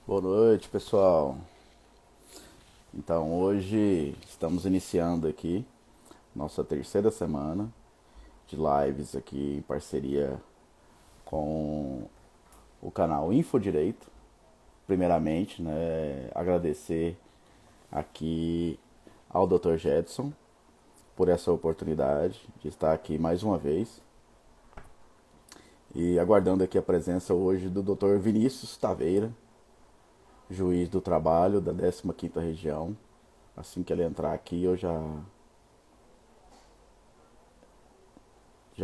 Boa noite, pessoal. Então, hoje estamos iniciando aqui nossa terceira semana de lives aqui em parceria com o canal Infodireito. Primeiramente, né, agradecer aqui ao Dr. Jedson por essa oportunidade de estar aqui mais uma vez e aguardando aqui a presença hoje do Dr. Vinícius Taveira, juiz do trabalho da 15ª Região. Assim que ele entrar aqui, eu já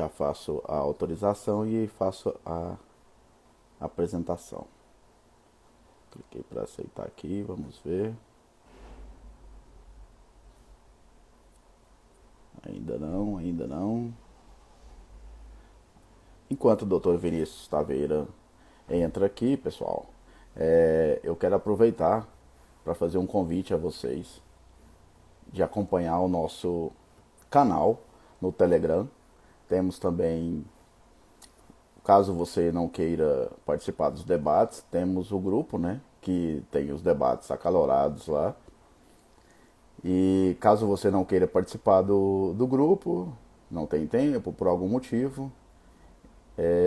faço a autorização e faço a apresentação. Cliquei para aceitar aqui, vamos ver. Ainda não, ainda não. Enquanto o Dr. Vinícius Taveira entra aqui, pessoal, eu quero aproveitar para fazer um convite a vocês de acompanhar o nosso canal no Telegram. Temos também, caso você não queira participar dos debates, temos o grupo, né, que tem os debates acalorados lá. E caso você não queira participar do grupo, não tem tempo por algum motivo,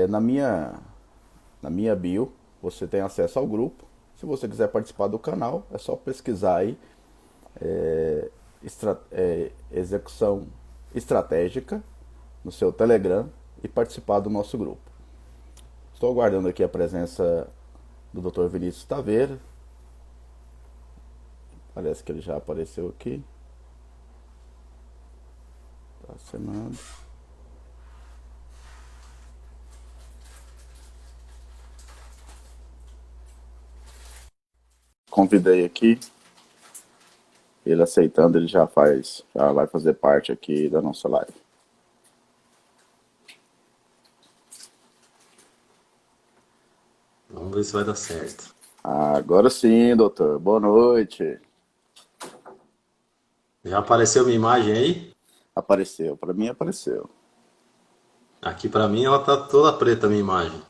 na minha bio você tem acesso ao grupo. Se você quiser participar do canal, é só pesquisar aí execução estratégica no seu Telegram e participar do nosso grupo. Estou aguardando aqui a presença do Dr. Vinícius Taveira. Parece que ele já apareceu aqui. Está acenando. Convidei aqui. Ele aceitando, ele já vai fazer parte aqui da nossa live. Vamos ver se vai dar certo. Agora sim, doutor. Boa noite. Já apareceu minha imagem aí? Apareceu, para mim apareceu. Aqui pra mim ela tá toda preta a minha imagem.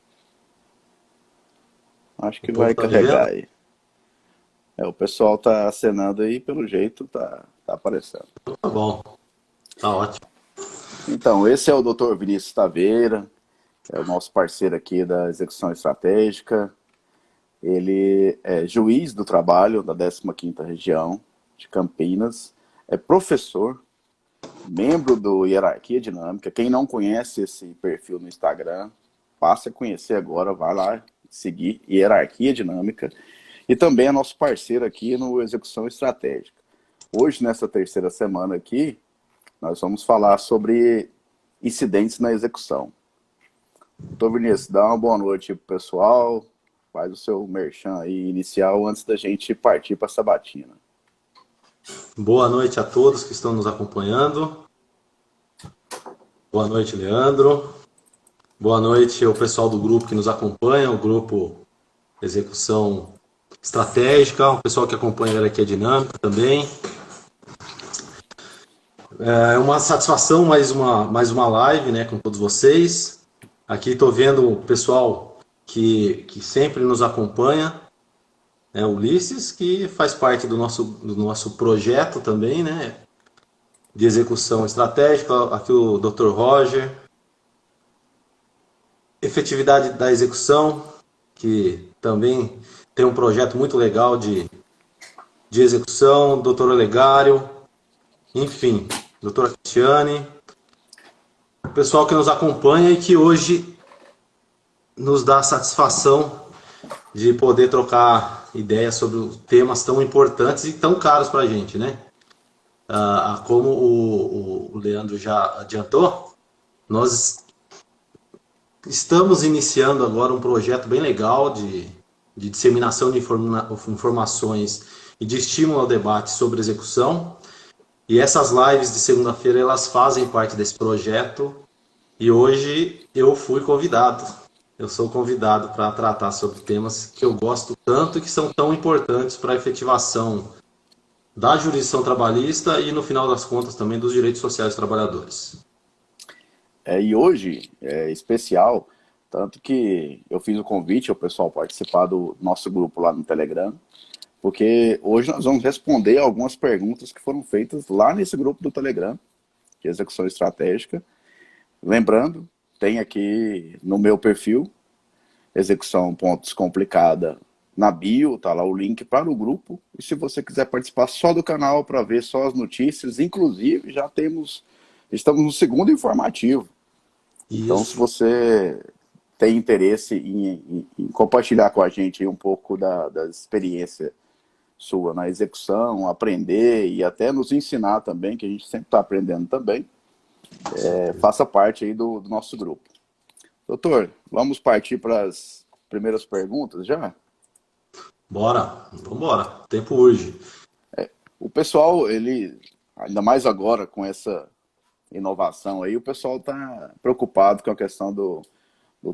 Acho O que povo vai tá me vendo? carregar aí. O pessoal tá acenando aí, pelo jeito tá aparecendo. Tá bom, tá ótimo. Então, esse é o Dr. Vinícius Taveira, é o nosso parceiro aqui da execução estratégica. Ele é juiz do trabalho da 15ª Região de Campinas, é professor, membro do Hierarquia Dinâmica. Quem não conhece esse perfil no Instagram, passe a conhecer agora, vai lá seguir Hierarquia Dinâmica. E também é nosso parceiro aqui no Execução Estratégica. Hoje, nessa terceira semana aqui, nós vamos falar sobre incidentes na execução. Doutor Vinícius, dá uma boa noite pro pessoal, faz o seu merchan aí inicial antes da gente partir para a sabatina. Boa noite a todos que estão nos acompanhando. Boa noite, Leandro. Boa noite ao pessoal do grupo que nos acompanha, o grupo Execução Estratégica, o pessoal que acompanha aqui a Dinâmica também. É uma satisfação mais uma live, né, com todos vocês. Aqui estou vendo o pessoal que sempre nos acompanha, né, o Ulisses, que faz parte do nosso projeto também, né, de execução estratégica. Aqui o Dr. Roger, efetividade da execução, que também tem um projeto muito legal de execução, Dr. Olegário, enfim, doutora Cristiane, o pessoal que nos acompanha e que hoje nos dá a satisfação de poder trocar ideias sobre temas tão importantes e tão caros para a gente, né? Como o Leandro já adiantou, nós estamos iniciando agora um projeto bem legal de disseminação de informações e de estímulo ao debate sobre execução. E essas lives de segunda-feira, elas fazem parte desse projeto. E hoje eu fui convidado. Eu sou convidado para tratar sobre temas que eu gosto tanto e que são tão importantes para a efetivação da jurisdição trabalhista e, no final das contas, também dos direitos sociais dos trabalhadores. E hoje é especial Tanto que eu fiz o convite ao pessoal participar do nosso grupo lá no Telegram, porque hoje nós vamos responder algumas perguntas que foram feitas lá nesse grupo do Telegram, de execução estratégica. Lembrando, tem aqui no meu perfil, execução.descomplicada, na bio, tá lá o link para o grupo. E se você quiser participar só do canal para ver só as notícias, inclusive já estamos no segundo informativo. Isso. Então, se você tem interesse em compartilhar com a gente um pouco da experiência sua na execução, aprender e até nos ensinar também, que a gente sempre está aprendendo também, faça parte aí do nosso grupo. Doutor, vamos partir para as primeiras perguntas já? Bora, vamos embora. O tempo urge. O pessoal, ainda mais agora com essa inovação aí, o pessoal está preocupado com a questão do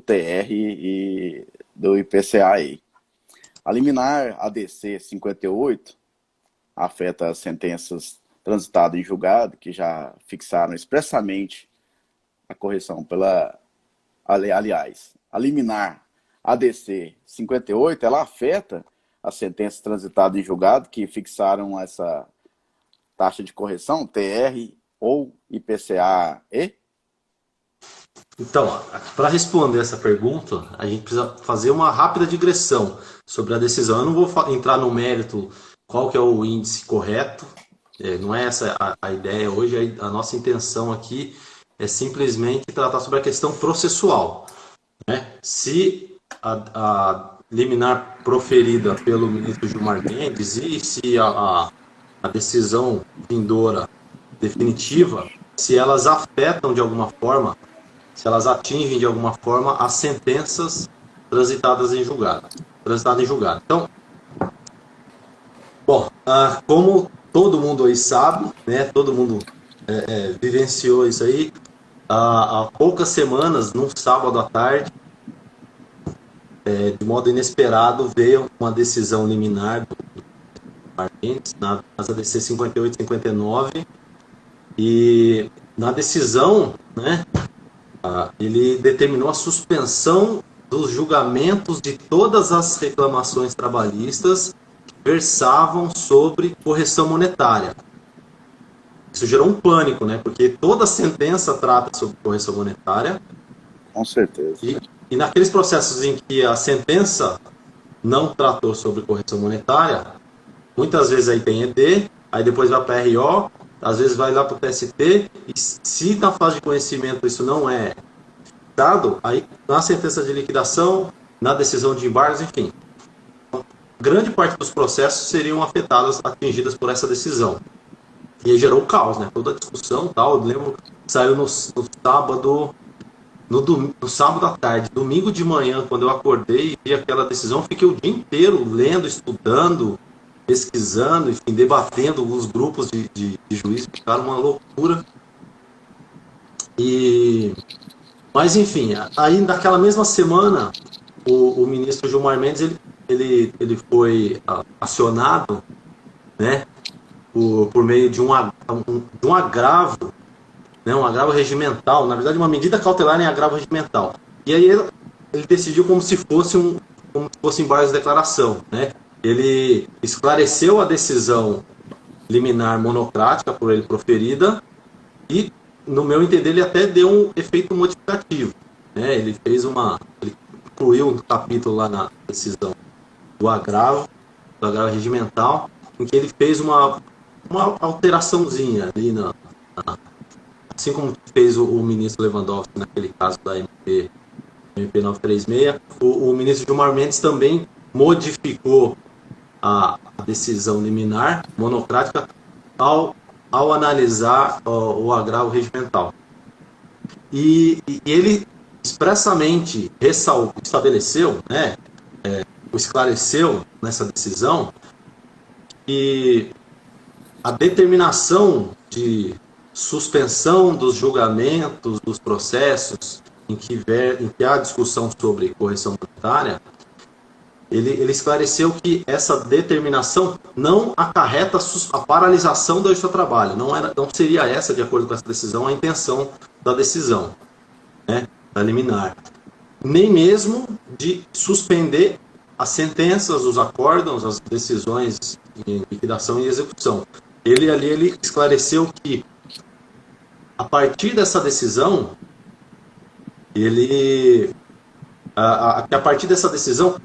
TR e do IPCA aí. A liminar ADC 58 afeta as sentenças transitadas em julgado, que já fixaram expressamente a correção aliás, a liminar ADC 58, ela afeta as sentenças transitadas em julgado, que fixaram essa taxa de correção, TR ou IPCA-E? Então, para responder essa pergunta, a gente precisa fazer uma rápida digressão sobre a decisão. Eu não vou entrar no mérito qual que é o índice correto, não é essa a ideia hoje. A nossa intenção aqui é simplesmente tratar sobre a questão processual, né? Se a liminar proferida pelo ministro Gilmar Mendes e se a decisão vindoura definitiva, se elas afetam de alguma forma, se elas atingem de alguma forma as sentenças transitadas em julgado. Então, bom, como todo mundo aí sabe, né, todo mundo vivenciou isso aí, há poucas semanas, num sábado à tarde, de modo inesperado, veio uma decisão liminar do Mendes nas ADC 58 e 59, e na decisão, né, ele determinou a suspensão dos julgamentos de todas as reclamações trabalhistas que versavam sobre correção monetária. Isso gerou um pânico, né? Porque toda sentença trata sobre correção monetária. Com certeza. E naqueles processos em que a sentença não tratou sobre correção monetária, muitas vezes aí tem ED, aí depois vai para RO, às vezes vai lá para o TST, e se na fase de conhecimento isso não é dado, aí na sentença de liquidação, na decisão de embargos, enfim, grande parte dos processos seriam afetados, atingidas por essa decisão. E aí gerou caos, né? Toda a discussão, tal. Eu lembro que saiu no sábado, no sábado à tarde, domingo de manhã, quando eu acordei e vi aquela decisão, fiquei o dia inteiro lendo, estudando, pesquisando, enfim, debatendo. Os grupos de juízes ficaram uma loucura. Mas, enfim, aí naquela mesma semana, o ministro Gilmar Mendes, ele foi acionado, né, por meio de um agravo, né, um agravo regimental, na verdade uma medida cautelar em agravo regimental. E aí ele decidiu como se fosse embargos de declaração, né? Ele esclareceu a decisão liminar monocrática por ele proferida e, no meu entender, ele até deu um efeito modificativo, né? Ele incluiu um capítulo lá na decisão do agravo regimental, em que ele fez uma alteraçãozinha ali, assim como fez o ministro Lewandowski naquele caso da MP 936, o ministro Gilmar Mendes também modificou a decisão liminar monocrática ao analisar o agravo regimental. E ele expressamente estabeleceu, né, esclareceu nessa decisão que a determinação de suspensão dos julgamentos, dos processos em que há discussão sobre correção monetária, ele esclareceu que essa determinação não acarreta a paralisação do justiça do trabalho. Não seria essa, de acordo com essa decisão, a intenção da decisão, né, da liminar. nem mesmo de suspender as sentenças, os acórdãos, as decisões em liquidação e execução. Ele esclareceu que, a partir dessa decisão, a partir dessa decisão,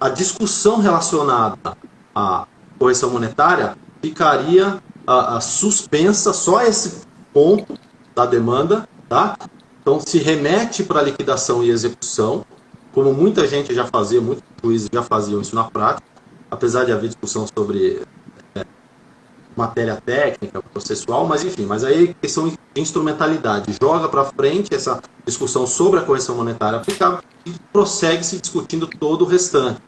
a discussão relacionada à correção monetária ficaria suspensa, só esse ponto da demanda, tá? Então se remete para a liquidação e execução, como muita gente já fazia, muitos juízes já faziam isso na prática, apesar de haver discussão sobre matéria técnica, processual, mas enfim, mas aí questão de instrumentalidade, joga para frente essa discussão sobre a correção monetária aplicável e prossegue se discutindo todo o restante.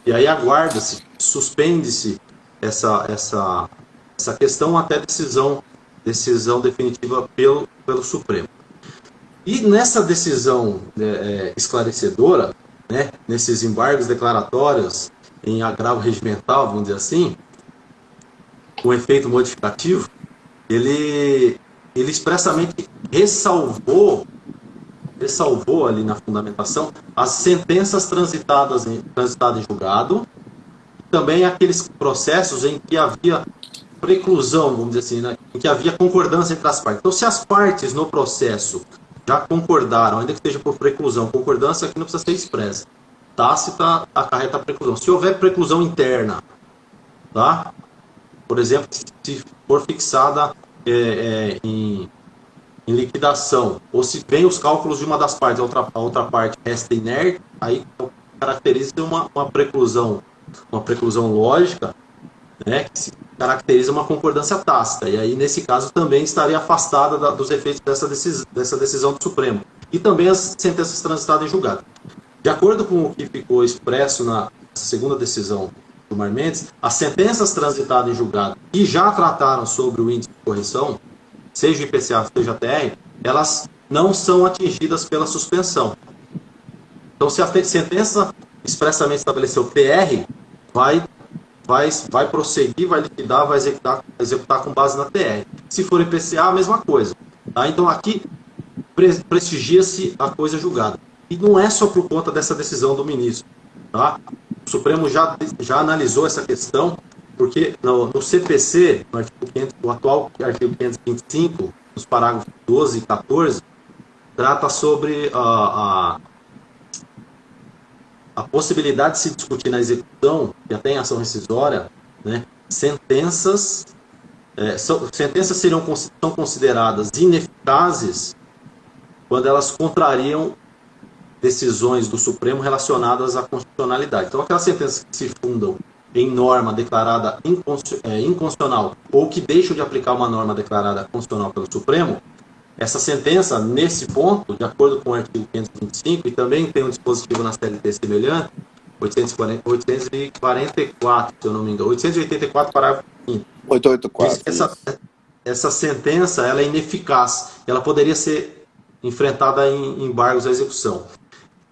E aí aguarda-se, suspende-se essa questão até decisão definitiva pelo Supremo. E nessa decisão esclarecedora, né, nesses embargos declaratórios em agravo regimental, vamos dizer assim, com efeito modificativo, ele expressamente ressalvou ali na fundamentação as sentenças transitadas em julgado, também aqueles processos em que havia preclusão, vamos dizer assim, né, em que havia concordância entre as partes. Então, se as partes no processo já concordaram, ainda que esteja por preclusão, concordância aqui não precisa ser expressa, tácita acarreta a preclusão. Se houver preclusão interna, tá? Por exemplo, se for fixada em liquidação, ou se vem os cálculos de uma das partes, a outra parte resta inerte, aí caracteriza uma preclusão lógica, né, que se caracteriza uma concordância tácita, e aí nesse caso também estaria afastada dos efeitos dessa decisão do Supremo. E também as sentenças transitadas em julgado. De acordo com o que ficou expresso na segunda decisão do Mar Mendes, as sentenças transitadas em julgado que já trataram sobre o índice de correção, seja o IPCA, seja a TR, elas não são atingidas pela suspensão. Então, se a sentença expressamente estabeleceu TR, vai prosseguir, vai liquidar, vai executar com base na TR. Se for IPCA, a mesma coisa. Tá? Então, aqui prestigia-se a coisa julgada. E não é só por conta dessa decisão do ministro. Tá? O Supremo já analisou essa questão, porque no CPC, no artigo 500, o atual artigo 525, nos parágrafos 12 e 14, trata sobre a possibilidade de se discutir na execução, e até em ação rescisória, né, sentenças são consideradas ineficazes quando elas contrariam decisões do Supremo relacionadas à constitucionalidade. Então, aquelas sentenças que se fundam em norma declarada inconstitucional ou que deixam de aplicar uma norma declarada constitucional pelo Supremo, essa sentença, nesse ponto, de acordo com o artigo 525, e também tem um dispositivo na CLT semelhante, 844, se eu não me engano, 884, parágrafo 5º. 884. Diz que essa sentença ela é ineficaz, ela poderia ser enfrentada em embargos à execução.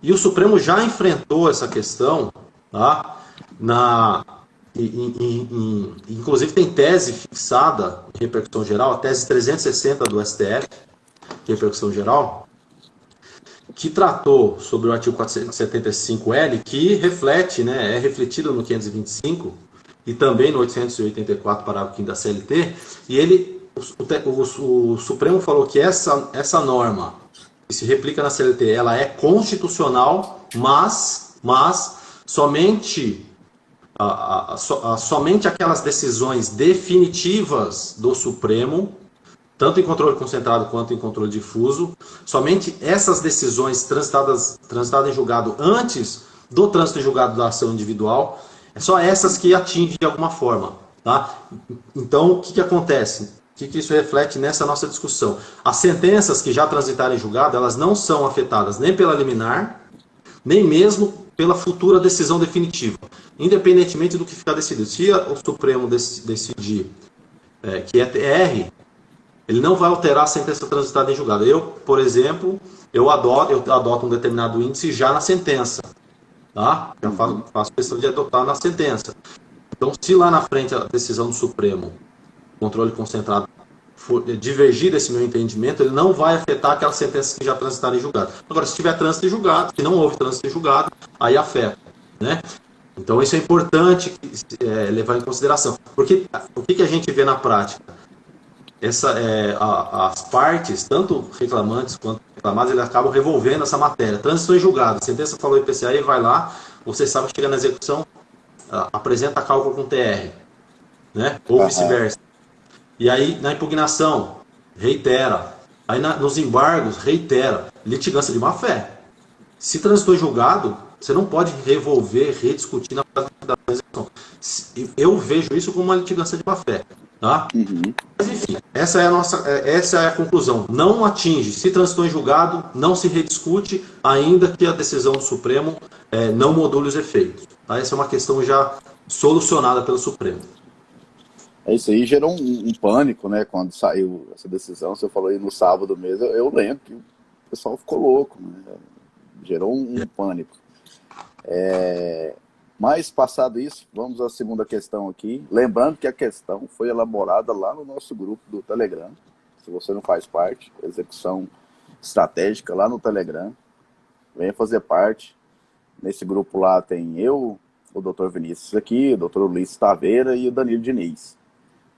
E o Supremo já enfrentou essa questão, tá? Inclusive tem tese fixada em repercussão geral, a tese 360 do STF, repercussão geral, que tratou sobre o artigo 475L, que reflete, né, é refletido no 525 e também no 884, parágrafo 5º da CLT, e o Supremo falou que essa norma que se replica na CLT, ela é constitucional, mas somente aquelas decisões definitivas do Supremo, tanto em controle concentrado quanto em controle difuso, somente essas decisões transitadas em julgado antes do trânsito em julgado da ação individual, é só essas que atingem de alguma forma. Tá? Então, o que acontece? O que isso reflete nessa nossa discussão? As sentenças que já transitaram em julgado, elas não são afetadas nem pela liminar, nem mesmo pela futura decisão definitiva, independentemente do que ficar decidido. Se o Supremo decidir que é TR, ele não vai alterar a sentença transitada em julgado. Eu, por exemplo, eu adoto um determinado índice já na sentença. Tá? Já faço questão de adotar na sentença. Então, se lá na frente a decisão do Supremo, controle concentrado, divergir desse meu entendimento, ele não vai afetar aquelas sentenças que já transitaram em julgado. Agora, se tiver trânsito em julgado, se não houve trânsito em julgado, aí afeta, né? Então, isso é importante levar em consideração. Porque o que a gente vê na prática? As partes, tanto reclamantes quanto reclamados, eles acabam revolvendo essa matéria. Trânsito em julgado, a sentença falou IPCA e vai lá, você sabe que chega na execução, apresenta cálculo com TR, né? Ou vice-versa. E aí, na impugnação, reitera. Aí, nos embargos, reitera. Litigância de má-fé. Se transitou em julgado, você não pode revolver, rediscutir na fase da execução. Eu vejo isso como uma litigância de má-fé. Tá? Mas, enfim, essa é a conclusão. Não atinge. Se transitou em julgado, não se rediscute, ainda que a decisão do Supremo não module os efeitos. Tá? Essa é uma questão já solucionada pelo Supremo. Isso aí gerou um pânico, né? Quando saiu essa decisão, você falou aí no sábado mesmo, eu lembro que o pessoal ficou louco, né? Gerou um pânico. Mas, passado isso, vamos à segunda questão aqui. Lembrando que a questão foi elaborada lá no nosso grupo do Telegram. Se você não faz parte, execução estratégica lá no Telegram, venha fazer parte. Nesse grupo lá tem eu, o Dr. Vinícius aqui, o Dr. Luiz Taveira e o Danilo Diniz.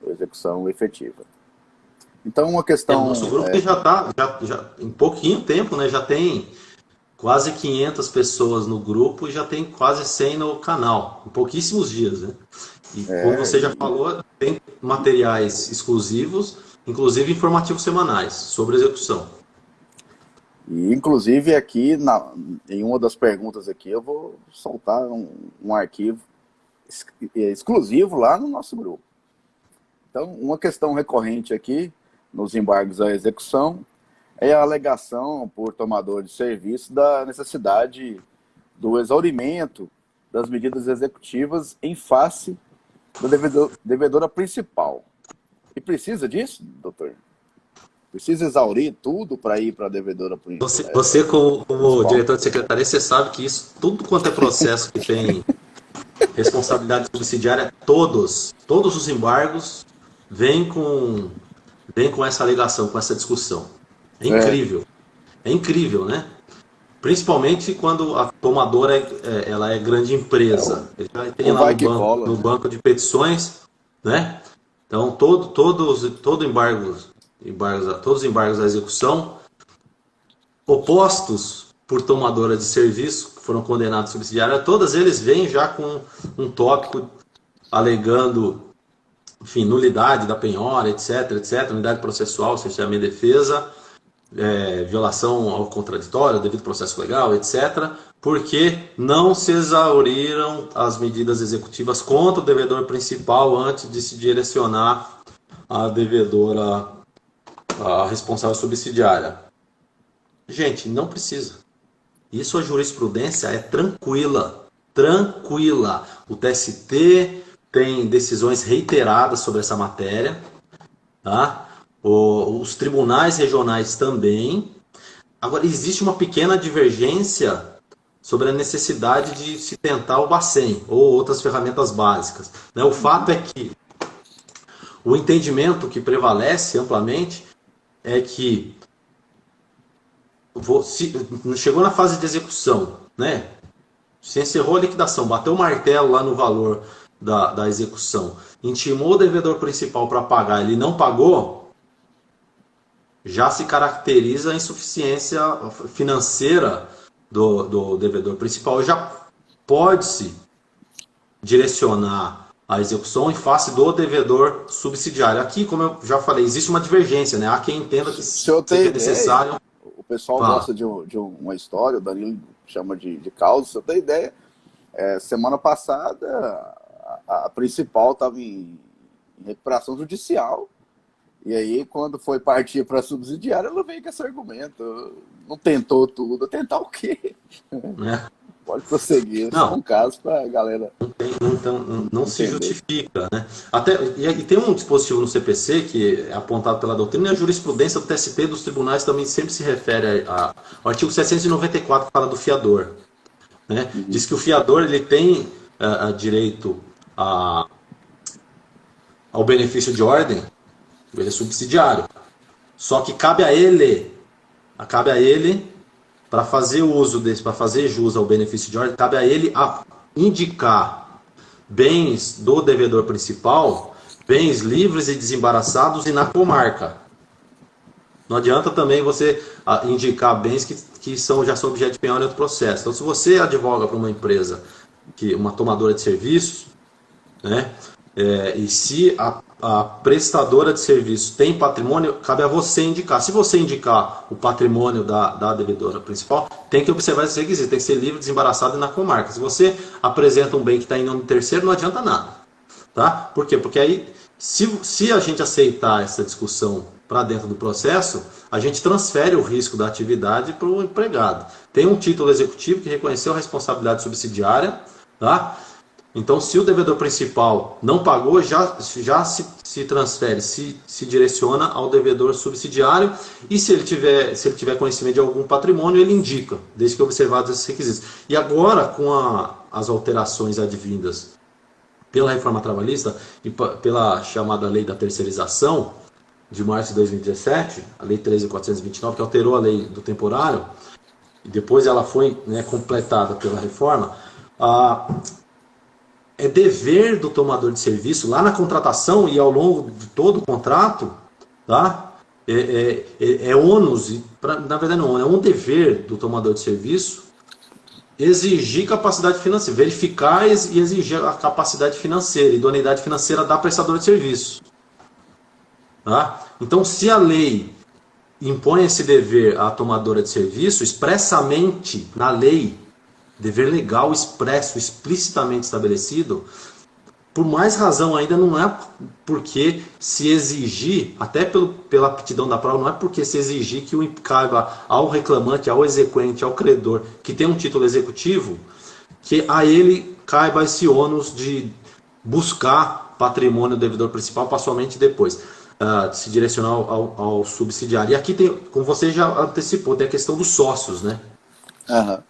Execução efetiva. Então, uma questão... nosso grupo que já está, em pouquinho tempo, né, já tem quase 500 pessoas no grupo e já tem quase 100 no canal, em pouquíssimos dias, né? E como você já falou, tem materiais exclusivos, inclusive informativos semanais, sobre execução. E, inclusive, aqui, em uma das perguntas aqui, eu vou soltar um arquivo exclusivo lá no nosso grupo. Então, uma questão recorrente aqui, nos embargos à execução, é a alegação por tomador de serviço da necessidade do exaurimento das medidas executivas em face da devedora principal. E precisa disso, doutor? Precisa exaurir tudo para ir para a devedora principal? Você como diretor de secretaria, você sabe que isso, tudo quanto é processo que tem responsabilidade subsidiária, todos os embargos vêm com essa alegação, com essa discussão. É incrível. É incrível, né? Principalmente quando a tomadora ela é grande empresa. Ele já tem lá no banco de petições, né? Então, todos os embargos à execução opostos por tomadora de serviço, que foram condenados subsidiária, todos eles vêm já com um tópico alegando, enfim, nulidade da penhora, etc, nulidade processual, cerceamento de defesa, violação ao contraditório, devido processo legal, etc, porque não se exauriram as medidas executivas contra o devedor principal antes de se direcionar a devedora, a responsável subsidiária. Gente, não precisa. Isso, a jurisprudência é tranquila. O TST tem decisões reiteradas sobre essa matéria, tá? Os tribunais regionais também. Agora, existe uma pequena divergência sobre a necessidade de se tentar o Bacen ou outras ferramentas básicas, né? O fato é que o entendimento que prevalece amplamente é que chegou na fase de execução, né? Se encerrou a liquidação, bateu o martelo lá no valor da execução, intimou o devedor principal para pagar, ele não pagou, já se caracteriza a insuficiência financeira do devedor principal. Já pode-se direcionar a execução em face do devedor subsidiário. Aqui, como eu já falei, existe uma divergência, né? Há quem entenda que seja necessário... O pessoal gosta de uma história, o Danilo chama de causa. Se eu tenho ideia, semana passada a principal estava em recuperação judicial. E aí, quando foi partir para subsidiária, ela veio com esse argumento. Não tentou tudo. Tentar o quê? Pode prosseguir. Não. É um caso para a galera... Não se justifica, né? E tem um dispositivo no CPC que é apontado pela doutrina, e a jurisprudência do TST dos tribunais também sempre se refere ao artigo 794, que fala do fiador, né? Diz que o fiador ele tem direito ao benefício de ordem, ele é subsidiário. Só que cabe a ele, para fazer uso desse, para fazer jus ao benefício de ordem, cabe a ele indicar bens do devedor principal, bens livres e desembaraçados e na comarca. Não adianta também você indicar bens que já são objeto de penhora em outro processo. Então, se você advoga para uma empresa, uma tomadora de serviços, né, e se a prestadora de serviço tem patrimônio, cabe a você indicar. Se você indicar o patrimônio da devedora principal, tem que observar esses requisitos, tem que ser livre, desembaraçado e na comarca. Se você apresenta um bem que está em nome do terceiro, não adianta nada. Tá? Por quê? Porque aí, se a gente aceitar essa discussão para dentro do processo, a gente transfere o risco da atividade para o empregado. Tem um título executivo que reconheceu a responsabilidade subsidiária, tá? Então, se o devedor principal não pagou, já se transfere, se direciona ao devedor subsidiário, e se ele tiver conhecimento de algum patrimônio, ele indica, desde que observados esses requisitos. E agora, com as alterações advindas pela reforma trabalhista e pela chamada lei da terceirização, de março de 2017, a lei 13.429, que alterou a lei do temporário, e depois ela foi, né, completada pela reforma, é dever do tomador de serviço, lá na contratação e ao longo de todo o contrato, tá? É ônus, na verdade não, é um dever do tomador de serviço exigir capacidade financeira, verificar e exigir a capacidade financeira, idoneidade financeira da prestadora de serviço. Tá? Então, se a lei impõe esse dever à tomadora de serviço, expressamente na lei, dever legal expresso, explicitamente estabelecido, por mais razão ainda não é porque se exigir, até pela aptidão da prova, não é porque se exigir que o caiba ao reclamante, ao exequente, ao credor, que tem um título executivo, que a ele caiba esse ônus de buscar patrimônio do devedor principal para somente depois se direcionar ao subsidiário. E aqui tem, como você já antecipou, tem a questão dos sócios, né? Aham.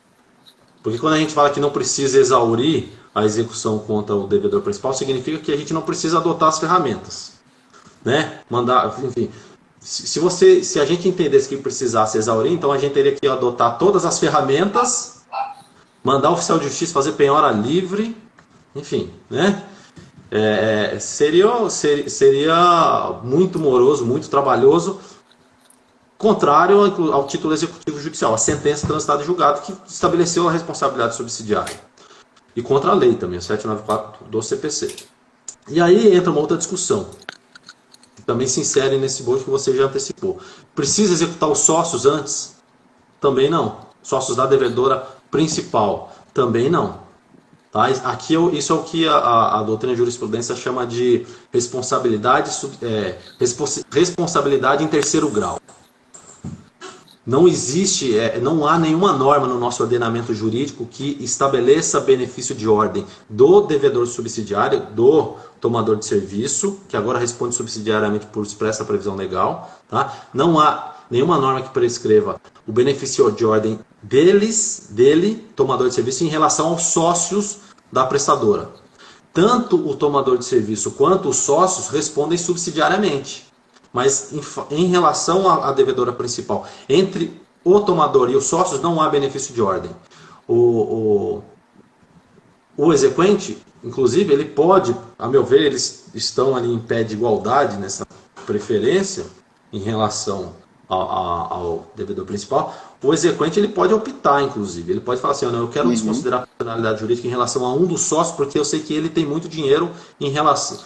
Porque quando a gente fala que não precisa exaurir a execução contra o devedor principal, significa que a gente não precisa adotar as ferramentas, né? Enfim, se a gente entendesse que precisasse exaurir, então a gente teria que adotar todas as ferramentas, mandar o oficial de justiça fazer penhora livre, enfim, né? Seria muito moroso, muito trabalhoso, contrário ao título executivo judicial, a sentença transitada em julgado que estabeleceu a responsabilidade subsidiária. E contra a lei também, 794 do CPC. E aí entra uma outra discussão, que também se insere nesse bojo que você já antecipou. Precisa executar os sócios antes? Também não. Sócios da devedora principal? Também não. Tá? Isso é o que a doutrina de jurisprudência chama de responsabilidade em terceiro grau. Não existe, não há nenhuma norma no nosso ordenamento jurídico que estabeleça benefício de ordem do devedor subsidiário, do tomador de serviço, que agora responde subsidiariamente por expressa previsão legal. Tá? Não há nenhuma norma que prescreva o benefício de ordem dele, tomador de serviço, em relação aos sócios da prestadora. Tanto o tomador de serviço quanto os sócios respondem subsidiariamente. Mas em relação à devedora principal, entre o tomador e os sócios não há benefício de ordem. O exequente, inclusive, ele pode, a meu ver, eles estão ali em pé de igualdade nessa preferência em relação ao devedor principal. O exequente ele pode optar, inclusive, ele pode falar assim, eu quero desconsiderar a personalidade jurídica em relação a um dos sócios, porque eu sei que ele tem muito dinheiro em relação...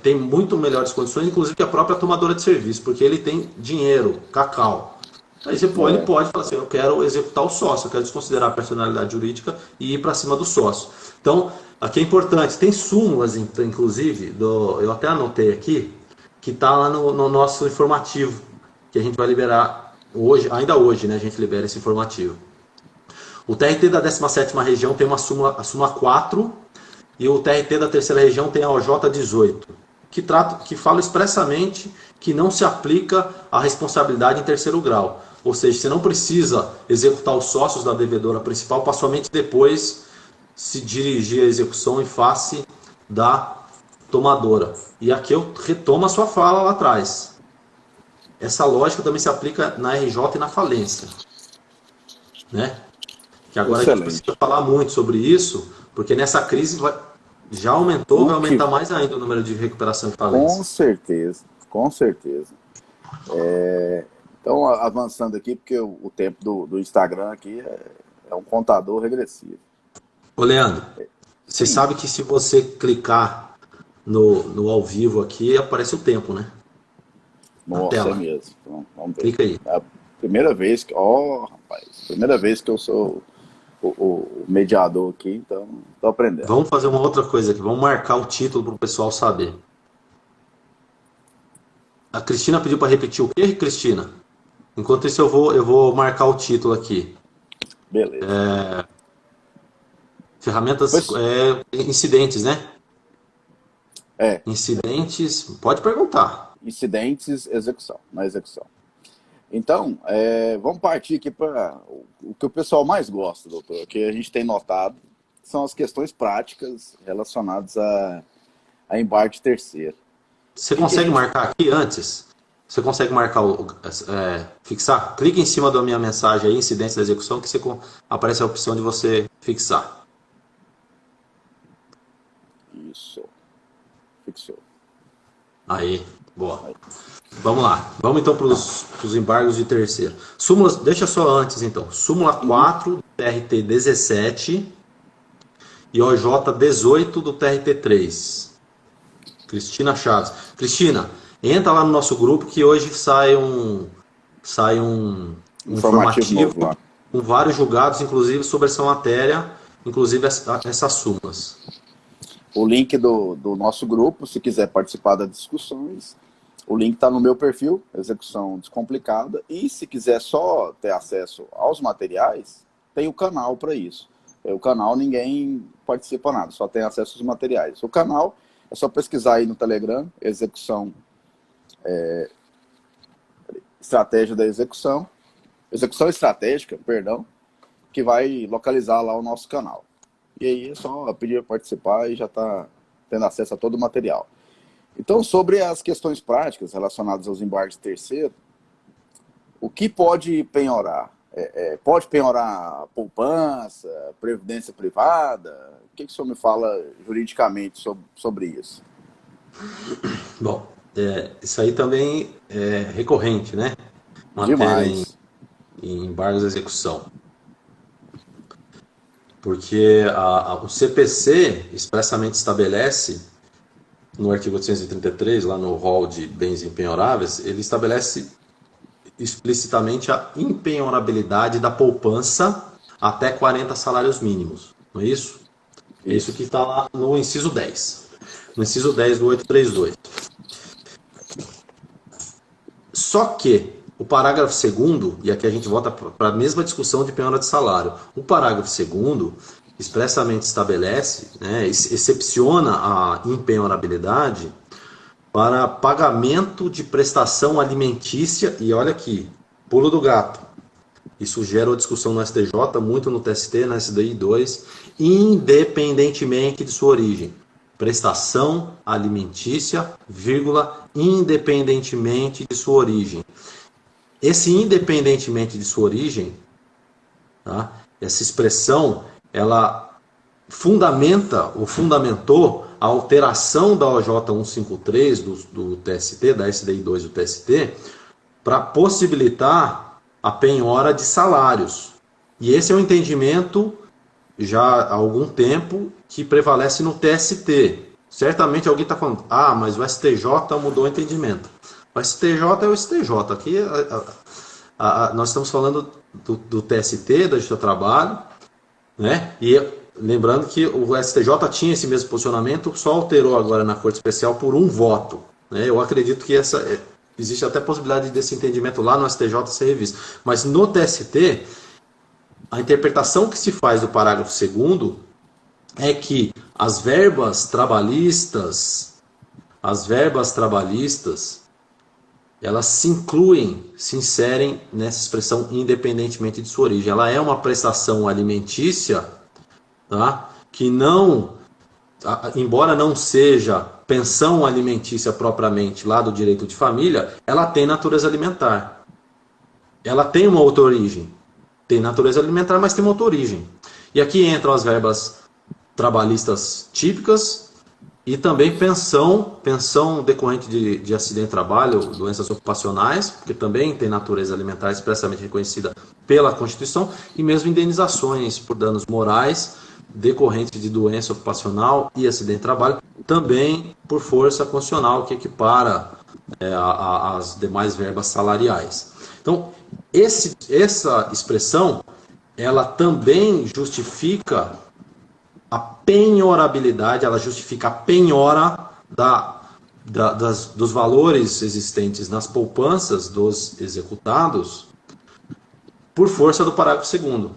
tem muito melhores condições, inclusive que a própria tomadora de serviço, porque ele tem dinheiro, cacau. Aí ele pode falar assim, eu quero executar o sócio, eu quero desconsiderar a personalidade jurídica e ir para cima do sócio. Então, aqui é importante, tem súmulas, inclusive, eu até anotei aqui, que está lá no nosso informativo, que a gente vai liberar hoje, ainda hoje, né, a gente libera esse informativo. O TRT da 17ª região tem a súmula 4, e o TRT da terceira região tem a OJ 18, que fala expressamente que não se aplica a responsabilidade em terceiro grau. Ou seja, você não precisa executar os sócios da devedora principal para somente depois se dirigir à execução em face da tomadora. E aqui eu retomo a sua fala lá atrás. Essa lógica também se aplica na RJ e na falência, né? Que agora a gente Excelente. precisa falar muito sobre isso, porque nessa crise já aumentou, O vai que, aumentar mais ainda o número de recuperação e com falência. certeza, com certeza. Então, avançando aqui, porque o tempo do Instagram aqui é um contador regressivo. Ô Leandro, você Sim, sabe que se você clicar no ao vivo aqui, aparece o tempo, né? Na nossa, é tela. mesmo. Então, vamos ver. Clica aí. É a primeira vez que. Ó, rapaz, primeira vez que eu sou o mediador aqui, então tô aprendendo. Vamos fazer uma outra coisa aqui. Vamos marcar o título para o pessoal saber. A Cristina pediu para repetir o quê, Cristina? Enquanto isso, eu vou marcar o título aqui. Beleza. Ferramentas, Pois, incidentes, né? é, Incidentes, pode perguntar. incidentes, execução, na execução. Então, vamos partir aqui para o que o pessoal mais gosta, doutor, que a gente tem notado, são as questões práticas relacionadas a embarque terceiro. Você O que a consegue gente. marcar aqui antes? Você consegue marcar, fixar? Clique em cima da minha mensagem aí, incidentes da execução, que aparece a opção de você fixar. Isso, fixou. Aí, boa. Vamos lá. Vamos então para os embargos de terceiro. Súmulas, deixa só antes então. Súmula 4 do TRT 17 e OJ 18 do TRT 3. Cristina Chaves. Cristina, entra lá no nosso grupo que hoje sai um Informativo informativo novo lá. com vários julgados, inclusive sobre essa matéria, inclusive essas súmulas. O link do nosso grupo, se quiser participar das discussões, o link está no meu perfil, Execução Descomplicada, e se quiser só ter acesso aos materiais, tem o canal para isso. O canal ninguém participa nada, só tem acesso aos materiais. O canal é só pesquisar aí no Telegram, estratégia da execução estratégica, perdão, que vai localizar lá o nosso canal. E aí é só pedir para participar e já está tendo acesso a todo o material. Então, sobre as questões práticas relacionadas aos embarques terceiro, o que pode penhorar? Pode penhorar a poupança, previdência privada? O que o senhor me fala juridicamente sobre isso? Bom, isso aí também é recorrente, né? Matéria Demais. em embargos de execução. Porque o CPC expressamente estabelece, no artigo 833, lá no rol de bens impenhoráveis, ele estabelece explicitamente a impenhorabilidade da poupança até 40 salários mínimos. Não é isso? É isso que Isso. está lá no inciso 10. No inciso 10 do 832. Só que o parágrafo 2º, e aqui a gente volta para a mesma discussão de penhora de salário, o parágrafo 2º expressamente estabelece, né, excepciona a impenhorabilidade para pagamento de prestação alimentícia, e olha aqui, pulo do gato. Isso gera uma discussão no STJ, muito no TST, na SDI 2, independentemente de sua origem. Prestação alimentícia, vírgula, independentemente de sua origem. Esse independentemente de sua origem, tá? Essa expressão, ela fundamentou a alteração da OJ 153 do TST, da SDI 2 do TST, para possibilitar a penhora de salários. E esse é um entendimento já há algum tempo que prevalece no TST. Certamente alguém está falando, mas o STJ mudou o entendimento. O STJ é o STJ. Aqui nós estamos falando do TST, da Justiça do Trabalho, né? E lembrando que o STJ tinha esse mesmo posicionamento, só alterou agora na Corte Especial por um voto. Né? Eu acredito que existe até possibilidade desse entendimento lá no STJ ser revisto. Mas no TST, a interpretação que se faz do parágrafo 2º é que as verbas trabalhistas, elas se incluem, se inserem nessa expressão independentemente de sua origem. Ela é uma prestação alimentícia, tá? Que não embora não seja pensão alimentícia propriamente lá do direito de família, ela tem natureza alimentar. Ela tem uma outra origem. Tem natureza alimentar, mas tem uma outra origem. E aqui entram as verbas trabalhistas típicas e também pensão decorrente de acidente de trabalho, doenças ocupacionais, que também tem natureza alimentar expressamente reconhecida pela Constituição, e mesmo indenizações por danos morais decorrentes de doença ocupacional e acidente de trabalho, também por força constitucional que equipara as demais verbas salariais. Então, essa expressão, ela também justifica a penhorabilidade, ela justifica a penhora dos valores existentes nas poupanças dos executados por força do parágrafo 2º,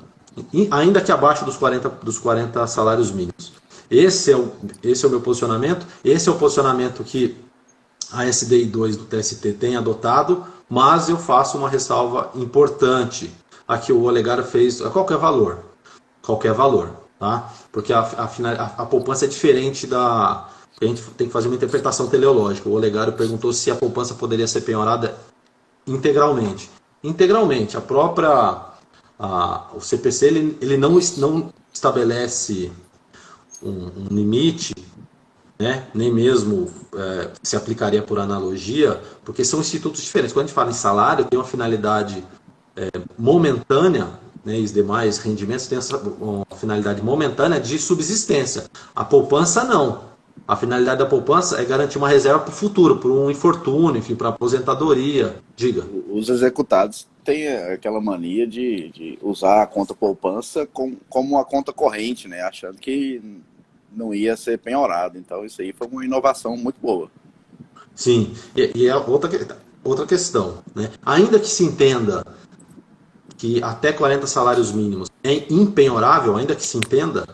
ainda que abaixo dos 40 salários mínimos. Esse é o meu posicionamento, esse é o posicionamento que a SDI 2 do TST tem adotado, mas eu faço uma ressalva importante. Aqui o Olegário fez a qualquer valor, tá? Porque a poupança é diferente da... A gente tem que fazer uma interpretação teleológica. O Olegário perguntou se a poupança poderia ser penhorada integralmente. Integralmente, o CPC ele não estabelece um limite, né? Nem mesmo se aplicaria por analogia, porque são institutos diferentes. Quando a gente fala em salário, tem uma finalidade momentânea, né, e os demais rendimentos têm uma finalidade momentânea de subsistência. A poupança não. A finalidade da poupança é garantir uma reserva para o futuro, para um infortúnio, enfim, para aposentadoria. Diga. Os executados têm aquela mania de usar a conta poupança como uma conta corrente, né? Achando que não ia ser penhorado. Então isso aí foi uma inovação muito boa. Sim, e é outra questão, né? Ainda que se entenda que até 40 salários mínimos é impenhorável, ainda que se entenda,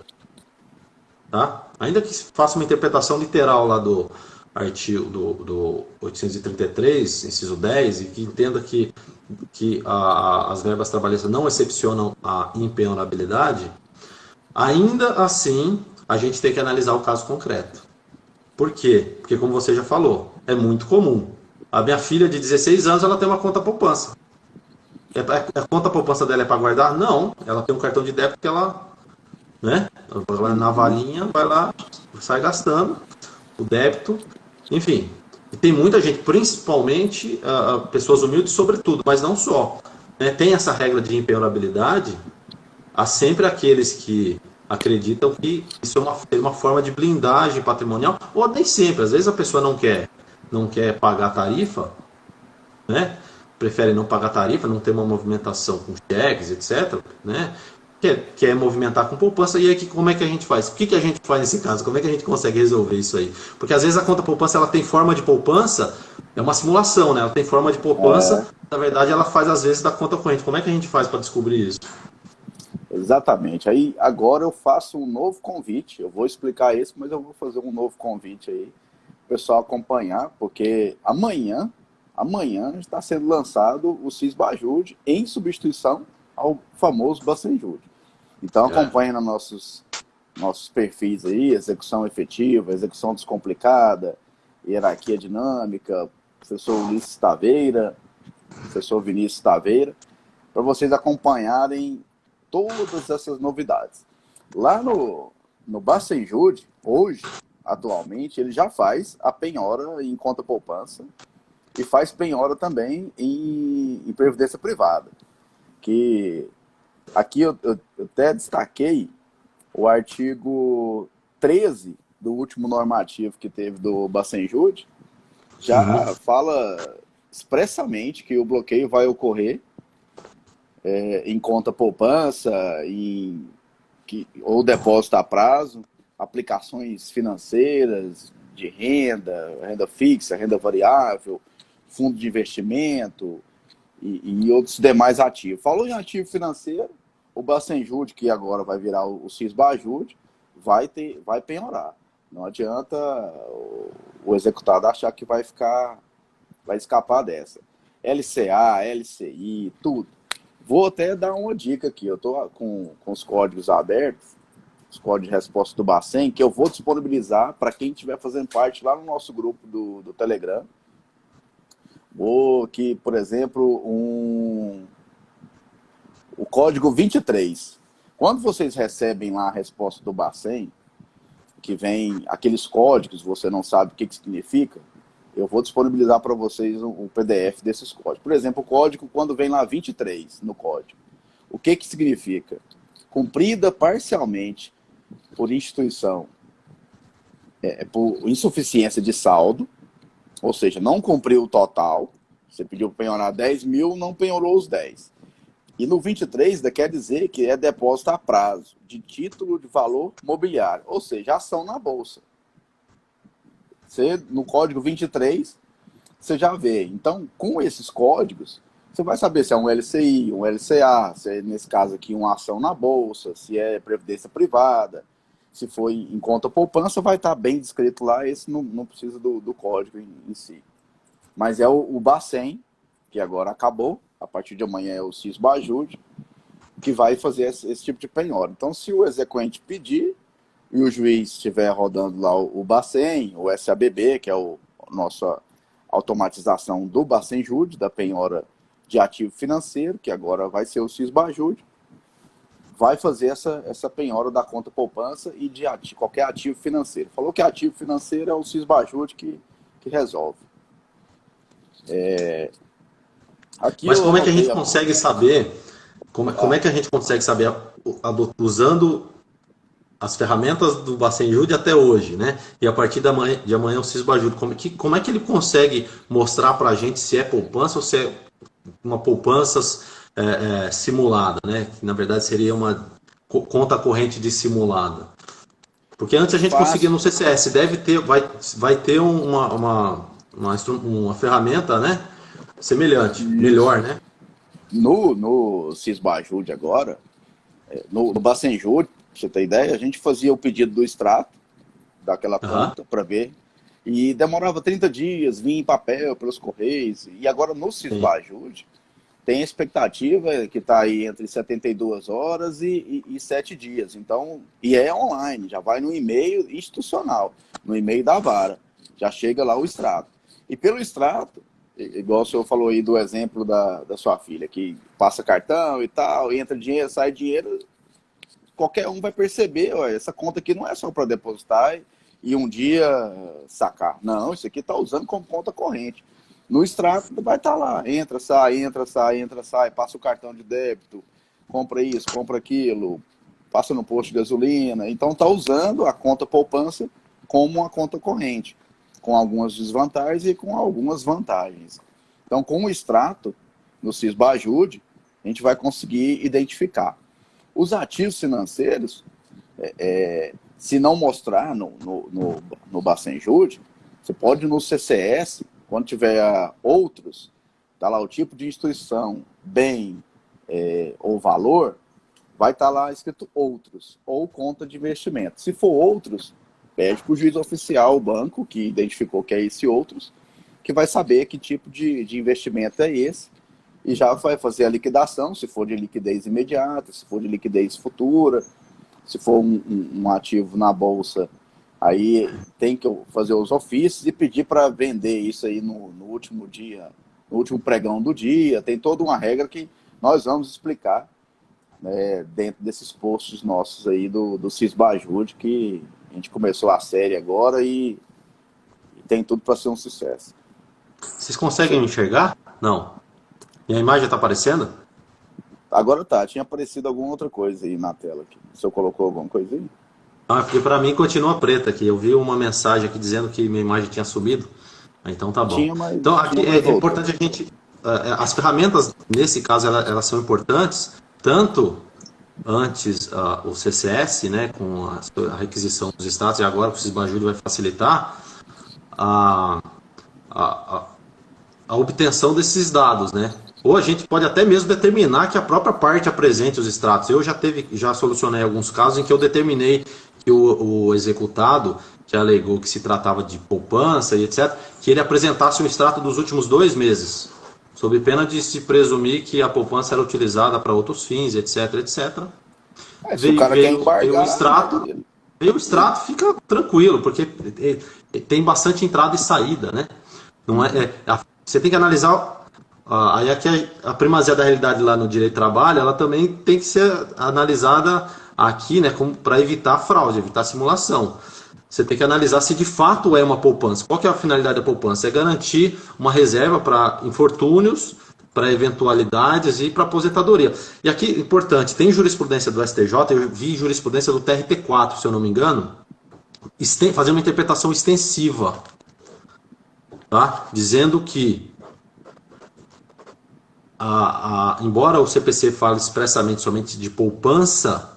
tá? Ainda que se faça uma interpretação literal lá do artigo do 833, inciso 10, e que entenda que as verbas trabalhistas não excepcionam a impenhorabilidade, ainda assim a gente tem que analisar o caso concreto. Por quê? Porque, como você já falou, é muito comum. A minha filha de 16 anos, ela tem uma conta poupança. A conta poupança dela é para guardar? Não. Ela tem um cartão de débito que ela, né? Ela vai na valinha, vai lá, sai gastando o débito. Enfim. E tem muita gente, principalmente pessoas humildes, sobretudo, mas não só. Né? Tem essa regra de impenhorabilidade. Há sempre aqueles que acreditam que isso é uma forma de blindagem patrimonial, ou nem sempre. Às vezes a pessoa não quer pagar a tarifa, né? Prefere não pagar a tarifa, não ter uma movimentação com cheques, etc., né? Quer movimentar com poupança, e aí como é que a gente faz? O que a gente faz nesse caso? Como é que a gente consegue resolver isso aí? Porque às vezes a conta poupança ela tem forma de poupança, é uma simulação, né? Ela tem forma de poupança, na verdade ela faz às vezes da conta corrente. Como é que a gente faz para descobrir isso? Exatamente. Aí agora eu faço um novo convite. Eu vou explicar isso, mas eu vou fazer um novo convite aí para o pessoal acompanhar, porque amanhã está sendo lançado o Sisbajude em substituição ao famoso Bacenjude. Então acompanhe nos nossos perfis aí, execução efetiva, execução descomplicada, hierarquia dinâmica, professor Ulisses Taveira, professor Vinícius Taveira, para vocês acompanharem todas essas novidades. Lá no Bacenjude, hoje, atualmente, ele já faz a penhora em conta poupança e faz penhora também em previdência privada. Que aqui eu até destaquei o artigo 13 do último normativo que teve do Bacenjude, já fala expressamente que o bloqueio vai ocorrer em conta poupança, ou depósito a prazo, aplicações financeiras de renda fixa, renda variável, fundo de investimento e outros demais ativos. Falou em ativo financeiro, o Bacenjude, que agora vai virar o Sisbajude, vai penhorar. Não adianta o executado achar que vai escapar dessa. LCA, LCI, tudo. Vou até dar uma dica aqui. Eu estou com os códigos abertos. os códigos de resposta do Bacen, que eu vou disponibilizar para quem estiver fazendo parte lá no nosso grupo do Telegram. Ou que, por exemplo, o código 23. Quando vocês recebem lá a resposta do Bacen, que vem aqueles códigos, você não sabe o que significa, eu vou disponibilizar para vocês um PDF desses códigos. Por exemplo, o código, quando vem lá 23 no código, o que significa? Cumprida parcialmente por instituição, por insuficiência de saldo, ou seja, não cumpriu o total, você pediu para penhorar 10 mil, não penhorou os 10. E no 23 quer dizer que é depósito a prazo, de título de valor mobiliário, ou seja, ação na bolsa. Você, no código 23, você já vê. Então, com esses códigos, você vai saber se é um LCI, um LCA, se é, nesse caso aqui, uma ação na bolsa, se é previdência privada, se for em conta poupança, vai estar bem descrito lá, esse não precisa do código em si. Mas é o Bacen, que agora acabou, a partir de amanhã é o Cisbajude, que vai fazer esse tipo de penhora. Então, se o exequente pedir e o juiz estiver rodando lá o Bacen, o SABB, que é a nossa automatização do Bacenjude, da penhora de ativo financeiro, que agora vai ser o Cisbajude, vai fazer essa penhora da conta poupança e de qualquer ativo financeiro. Falou que ativo financeiro é o Cisbajude que resolve. Aqui Mas como é que a gente consegue saber, como é que a gente consegue saber, usando as ferramentas do Bacenjude até hoje, né? E a partir de amanhã o Cisbajude, como é que ele consegue mostrar para a gente se é poupança ou se é uma poupança simulada, né? Que na verdade seria uma conta corrente dissimulada. Porque antes a gente conseguia no CCS, vai ter uma ferramenta, né? Semelhante, melhor, né? No Cisbajude agora, no Bacenjude, pra você ter ideia, a gente fazia o pedido do extrato daquela conta para ver, e demorava 30 dias, vinha em papel pelos correios, e agora no Cisbajude tem a expectativa que está aí entre 72 horas e 7 dias. Então, e é online, já vai no e-mail institucional, no e-mail da vara, já chega lá o extrato. E pelo extrato, igual o senhor falou aí do exemplo da sua filha, que passa cartão e tal, entra dinheiro, sai dinheiro, qualquer um vai perceber, ó, essa conta aqui não é só para depositar e um dia sacar. Não, isso aqui está usando como conta corrente. No extrato vai estar lá, entra, sai, passa o cartão de débito, compra isso, compra aquilo, passa no posto de gasolina. Então está usando a conta poupança como uma conta corrente, com algumas desvantagens e com algumas vantagens. Então, com o extrato, no Cisbajude, a gente vai conseguir identificar. Os ativos financeiros, se não mostrar no Bacenjude, você pode no CCS, quando tiver outros, tá lá o tipo de instituição, bem ou valor, vai estar lá escrito outros, ou conta de investimento. Se for outros, pede para o juiz oficial, o banco, que identificou que é esse outros, que vai saber que tipo de investimento é esse, e já vai fazer a liquidação, se for de liquidez imediata, se for de liquidez futura, se for um ativo na bolsa, aí tem que fazer os ofícios e pedir para vender isso aí no último dia, no último pregão do dia. Tem toda uma regra que nós vamos explicar, né, dentro desses posts nossos aí do Cisbajude, que a gente começou a série agora e tem tudo para ser um sucesso. Vocês conseguem enxergar? Não. E a imagem está aparecendo? Agora tá, tinha aparecido alguma outra coisa aí na tela aqui. O senhor colocou alguma coisa aí? Ah, porque para mim continua preta aqui. Eu vi uma mensagem aqui dizendo que minha imagem tinha subido. Então tá bom. Então aqui é importante a gente... As ferramentas, nesse caso, elas são importantes, tanto antes o CCS, né, com a requisição dos extratos, e agora o Cisbajude vai facilitar a obtenção desses dados, né? Ou a gente pode até mesmo determinar que a própria parte apresente os extratos. Eu já solucionei alguns casos em que eu determinei que o executado, que alegou que se tratava de poupança e etc., que ele apresentasse um extrato dos últimos 2 meses, sob pena de se presumir que a poupança era utilizada para outros fins, etc., etc. Se o cara quer Veio o embargar, extrato, fica tranquilo, porque tem bastante entrada e saída, né? Não você tem que analisar. Aí aqui a primazia da realidade lá no direito do trabalho, ela também tem que ser analisada aqui, né, para evitar fraude, evitar simulação. Você tem que analisar se de fato é uma poupança. Qual que é a finalidade da poupança? É garantir uma reserva para infortúnios, para eventualidades e para aposentadoria. E aqui, importante, tem jurisprudência do STJ, eu vi jurisprudência do TRT4, se eu não me engano, fazer uma interpretação extensiva, tá? Dizendo que embora o CPC fale expressamente somente de poupança,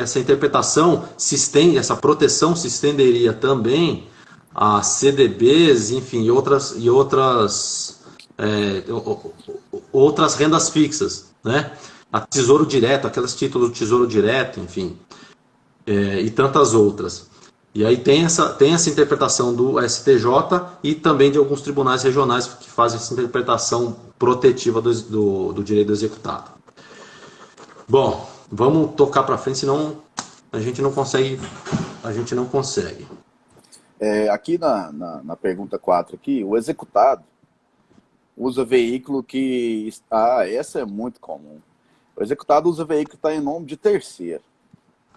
essa interpretação se estende, essa proteção se estenderia também a CDBs, enfim, outras rendas fixas, né? A Tesouro Direto, aqueles títulos do Tesouro Direto, enfim, e tantas outras. E aí tem essa interpretação do STJ e também de alguns tribunais regionais que fazem essa interpretação protetiva do direito do executado. Bom, vamos tocar para frente, senão a gente não consegue. Aqui na pergunta 4, aqui, o executado usa veículo que... essa é muito comum. O executado usa veículo que está em nome de terceiro.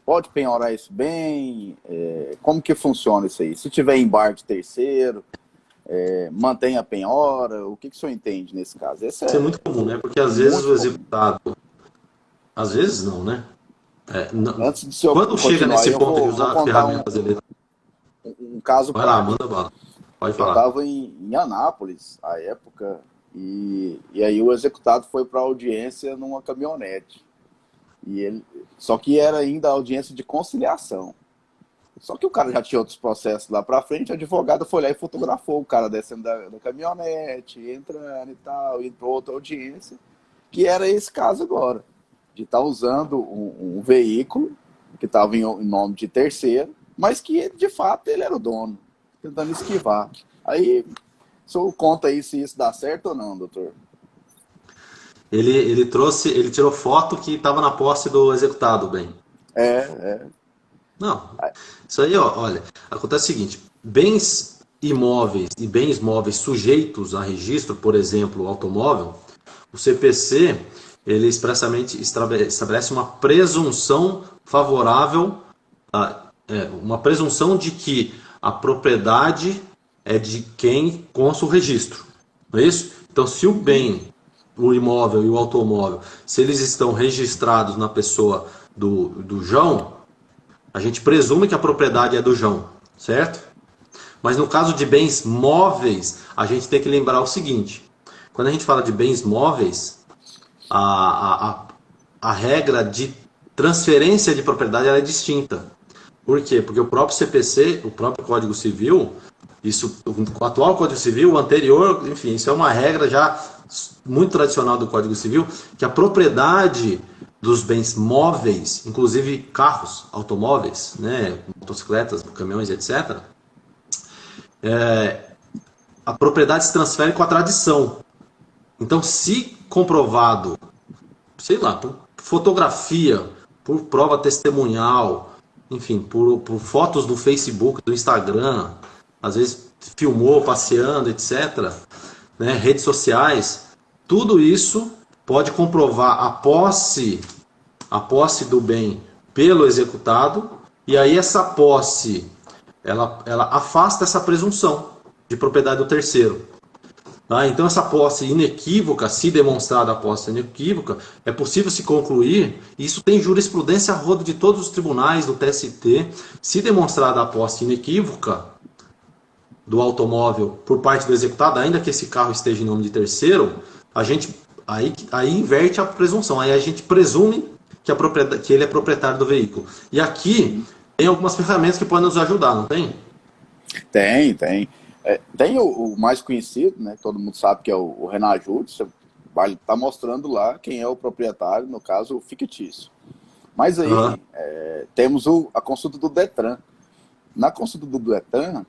Pode penhorar isso bem? Como que funciona isso aí? Se tiver embarque de terceiro, mantém a penhora? O que o senhor entende nesse caso? Isso é muito comum, né? Porque às vezes o executado... Às vezes não, né? Antes de eu quando chega nesse ponto de usar ferramentas eletrônicas... Um caso Vai lá, manda bala. Pode falar. Eu estava em Anápolis, à época, e aí o executado foi para a audiência numa caminhonete. Só que era ainda a audiência de conciliação. Só que o cara já tinha outros processos lá para frente, a advogada foi lá e fotografou o cara descendo da caminhonete, entrando e tal, indo para outra audiência, que era esse caso agora, de estar usando um veículo que estava em nome de terceiro, mas que de fato ele era o dono, tentando esquivar. Aí, o senhor conta aí se isso dá certo ou não, doutor? Ele tirou foto que estava na posse do executado, bem. Não, isso aí, olha, acontece o seguinte, bens imóveis e bens móveis sujeitos a registro, por exemplo, o automóvel, o CPC, ele expressamente estabelece uma presunção favorável, uma presunção de que a propriedade é de quem consta o registro, não é isso? Então, se o bem, o imóvel e o automóvel, se eles estão registrados na pessoa do João, a gente presume que a propriedade é do João, certo? Mas no caso de bens móveis, a gente tem que lembrar o seguinte: quando a gente fala de bens móveis, a regra de transferência de propriedade ela é distinta. Por quê? Porque o próprio CPC, o próprio Código Civil, o atual Código Civil, o anterior, enfim, isso é uma regra já muito tradicional do Código Civil, que a propriedade dos bens móveis, inclusive carros, automóveis, né, motocicletas, caminhões, etc., a propriedade se transfere com a tradição. Então, se comprovado, sei lá, por fotografia, por prova testemunhal, enfim, por fotos do Facebook, do Instagram, às vezes filmou passeando, etc., né, redes sociais, tudo isso pode comprovar a posse do bem pelo executado, e aí essa posse ela afasta essa presunção de propriedade do terceiro. Tá? Então essa posse inequívoca, se demonstrada a posse inequívoca, é possível se concluir, e isso tem jurisprudência a rodo de todos os tribunais, do TST, se demonstrada a posse inequívoca do automóvel por parte do executado, ainda que esse carro esteja em nome de terceiro, a gente aí inverte a presunção, aí a gente presume que ele é proprietário do veículo. E aqui tem algumas ferramentas que podem nos ajudar, não tem? Tem. Tem o mais conhecido, né? Todo mundo sabe que é o Renajud. Você vai estar mostrando lá quem é o proprietário, no caso, o fictício. Mas aí temos a consulta do Detran. Na consulta do Detran,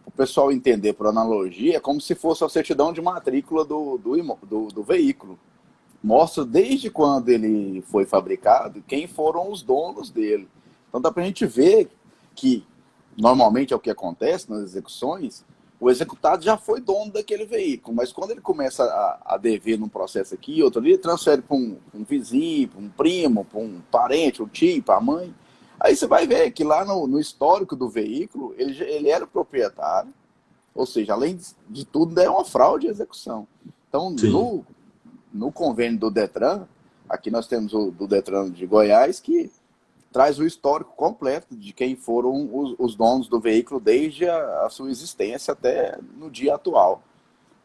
o pessoal entender por analogia, é como se fosse a certidão de matrícula do veículo. mostra desde quando ele foi fabricado, quem foram os donos dele. Então dá para a gente ver que, normalmente é o que acontece nas execuções, o executado já foi dono daquele veículo, mas quando ele começa a dever num processo aqui, outro ali, ele transfere para um vizinho, para um primo, para um parente, um tio, para a mãe. Aí você vai ver que lá no histórico do veículo, ele era o proprietário, ou seja, além de tudo, é uma fraude de execução. Então, Sim. no convênio do Detran, aqui nós temos o do Detran de Goiás, que traz o histórico completo de quem foram os donos do veículo desde a sua existência até no dia atual.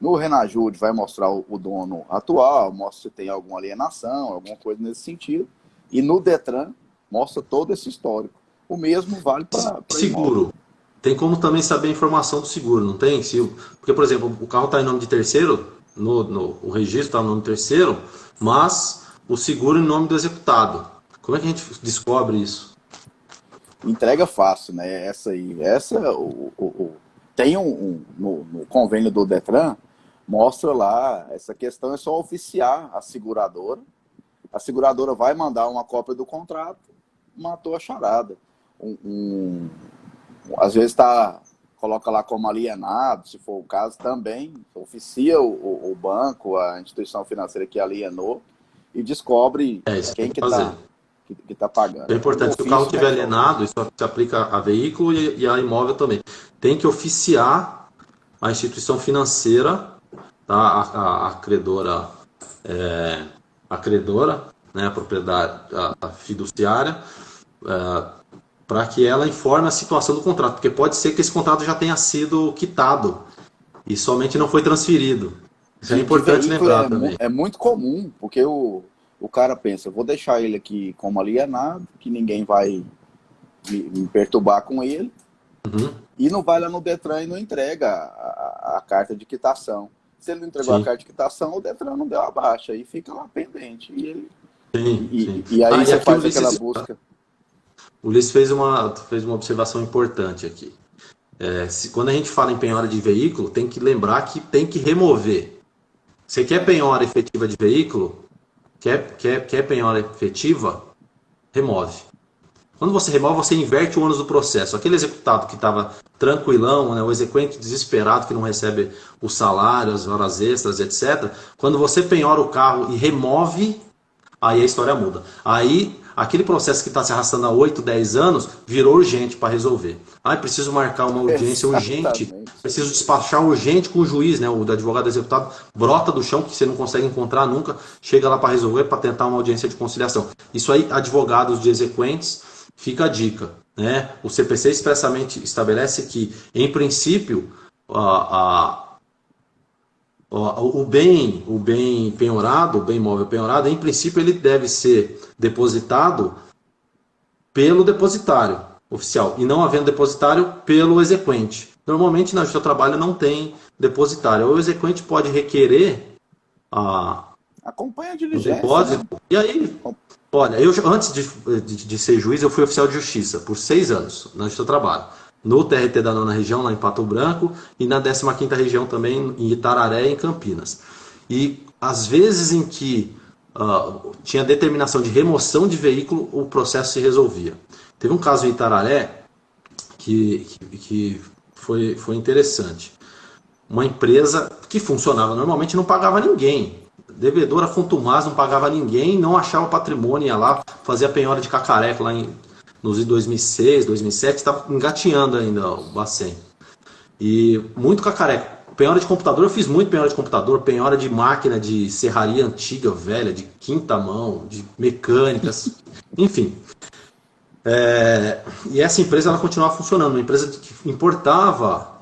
No Renajude vai mostrar o dono atual, mostra se tem alguma alienação, alguma coisa nesse sentido. E no Detran mostra todo esse histórico. O mesmo vale para imóvel. Seguro. Tem como também saber a informação do seguro, não tem? Porque, por exemplo, o carro está em nome de terceiro, o registro está no nome de terceiro, mas o seguro em nome do executado. Como é que a gente descobre isso? Entrega fácil, né? Essa aí. Tem no convênio do Detran, mostra lá, essa questão é só oficiar a seguradora vai mandar uma cópia do contrato, matou a charada. Um, um, Às vezes coloca lá como alienado, se for o caso, também oficia o banco, a instituição financeira que alienou e descobre É isso que tem quem que fazer. que tá pagando. É Então, o importante que o carro ofício estiver resolve. alienado, isso se aplica a veículo e a imóvel também. Tem que oficiar a instituição financeira, tá? A credora, é, a credora, né, a propriedade, a fiduciária, para que ela informe a situação do contrato, porque pode ser que esse contrato já tenha sido quitado e somente não foi transferido. Isso é De importante veículo lembrar também. é muito comum, porque o cara pensa, vou deixar ele aqui como alienado, que ninguém vai me perturbar com ele, Uhum, e não vai lá no Detran e não entrega a carta de quitação. Se ele não entregou a sim, carta de quitação, o Detran não deu a baixa, aí fica lá pendente. sim, sim. E aí E você aqui o faz aquela Ulisses, busca. o Ulisses fez uma observação importante aqui. Quando a gente fala em penhora de veículo, tem que lembrar que tem que remover. Você quer penhora efetiva de veículo? Quer penhora efetiva? Remove. Quando você remove, você inverte o ônus do processo. Aquele executado que estava tranquilão, né, o exequente desesperado que não recebe o salário, as horas extras, etc. Quando você penhora o carro e remove, aí a história muda. Aí, aquele processo que está se arrastando há 8, 10 anos, virou urgente para resolver. Ah, preciso marcar uma audiência urgente, Exatamente. preciso despachar urgente com o juiz, né? O advogado executado brota do chão, que você não consegue encontrar nunca, chega lá para resolver, para tentar uma audiência de conciliação. Isso aí, advogados de exequentes, fica a dica. Né? O CPC expressamente estabelece que, em princípio, o bem penhorado, o bem imóvel penhorado, em princípio ele deve ser depositado pelo depositário oficial e não havendo depositário pelo exequente. Normalmente na Justiça do Trabalho não tem depositário. O exequente pode requerer a, Acompanha a o diligência, depósito né? e aí, olha, eu antes de ser juiz eu fui oficial de justiça por 6 anos na Justiça do Trabalho. No TRT da nona região, lá em Pato Branco, e na 15ª região também, em Itararé, em Campinas. E as vezes em que tinha determinação de remoção de veículo, o processo se resolvia. Teve um caso em Itararé que foi interessante. Uma empresa que funcionava normalmente não pagava ninguém. Devedora contumaz, não pagava ninguém, não achava patrimônio, ia lá, fazia penhora de cacareco lá nos 2006, 2007, estava engatinhando ainda o Bacen. E muito cacareco. Penhora de computador, eu fiz muito penhora de computador, penhora de máquina de serraria antiga, velha, de quinta mão, de mecânicas, enfim. E essa empresa ela continuava funcionando, uma empresa que importava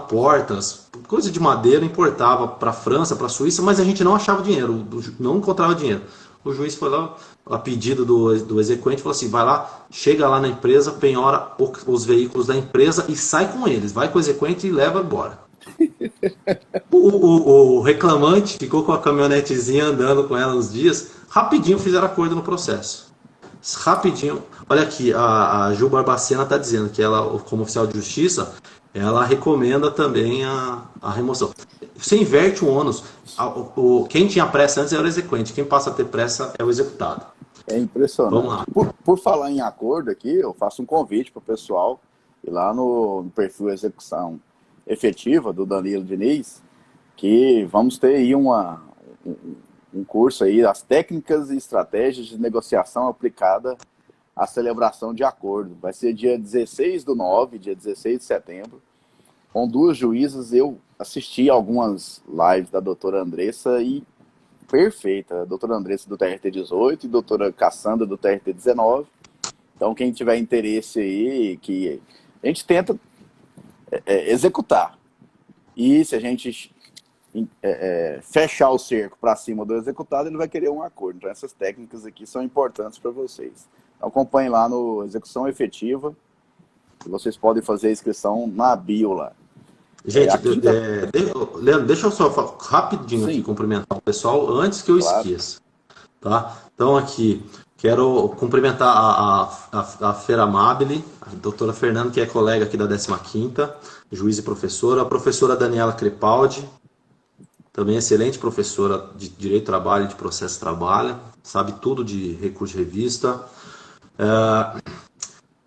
portas, coisa de madeira, importava para a França, para a Suíça, mas a gente não achava dinheiro, não encontrava dinheiro. O juiz foi lá, a pedido do exequente, falou assim: vai lá, chega lá na empresa, penhora os veículos da empresa e sai com eles, vai com o exequente e leva embora. O reclamante ficou com a caminhonetezinha andando com ela uns dias, rapidinho fizeram acordo no processo. Rapidinho. Olha aqui, a Ju Barbacena está dizendo que ela, como oficial de justiça, ela recomenda também a remoção. Você inverte o ônus. Quem tinha pressa antes era o exequente, quem passa a ter pressa é o executado. É Vamos impressionante. lá. Por falar em acordo aqui, eu faço um convite para o pessoal ir lá no perfil Execução Efetiva do Danilo Diniz, que vamos ter aí um curso aí, as técnicas e estratégias de negociação aplicada à celebração de acordo. Vai ser dia 16/9, dia 16 de setembro, com duas juízas. Eu assisti algumas lives da doutora Andressa e perfeita. A doutora Andressa do TRT 18 e a doutora Cassandra do TRT 19. Então, quem tiver interesse aí, que a gente tenta executar. E se a gente fechar o cerco para cima do executado, ele vai querer um acordo. Então, essas técnicas aqui são importantes para vocês. Então, acompanhem lá no Execução Efetiva. Vocês podem fazer a inscrição na bio lá. Gente, Leandro, deixa eu só rapidinho aqui cumprimentar o pessoal antes que eu esqueça. Tá? Então aqui, quero cumprimentar a Feira Amabile, a doutora Fernanda, que é colega aqui da 15ª, juiz e professora, a professora Daniela Crepaldi, também excelente professora de Direito do Trabalho e de Processo de Trabalho, sabe tudo de recurso de revista.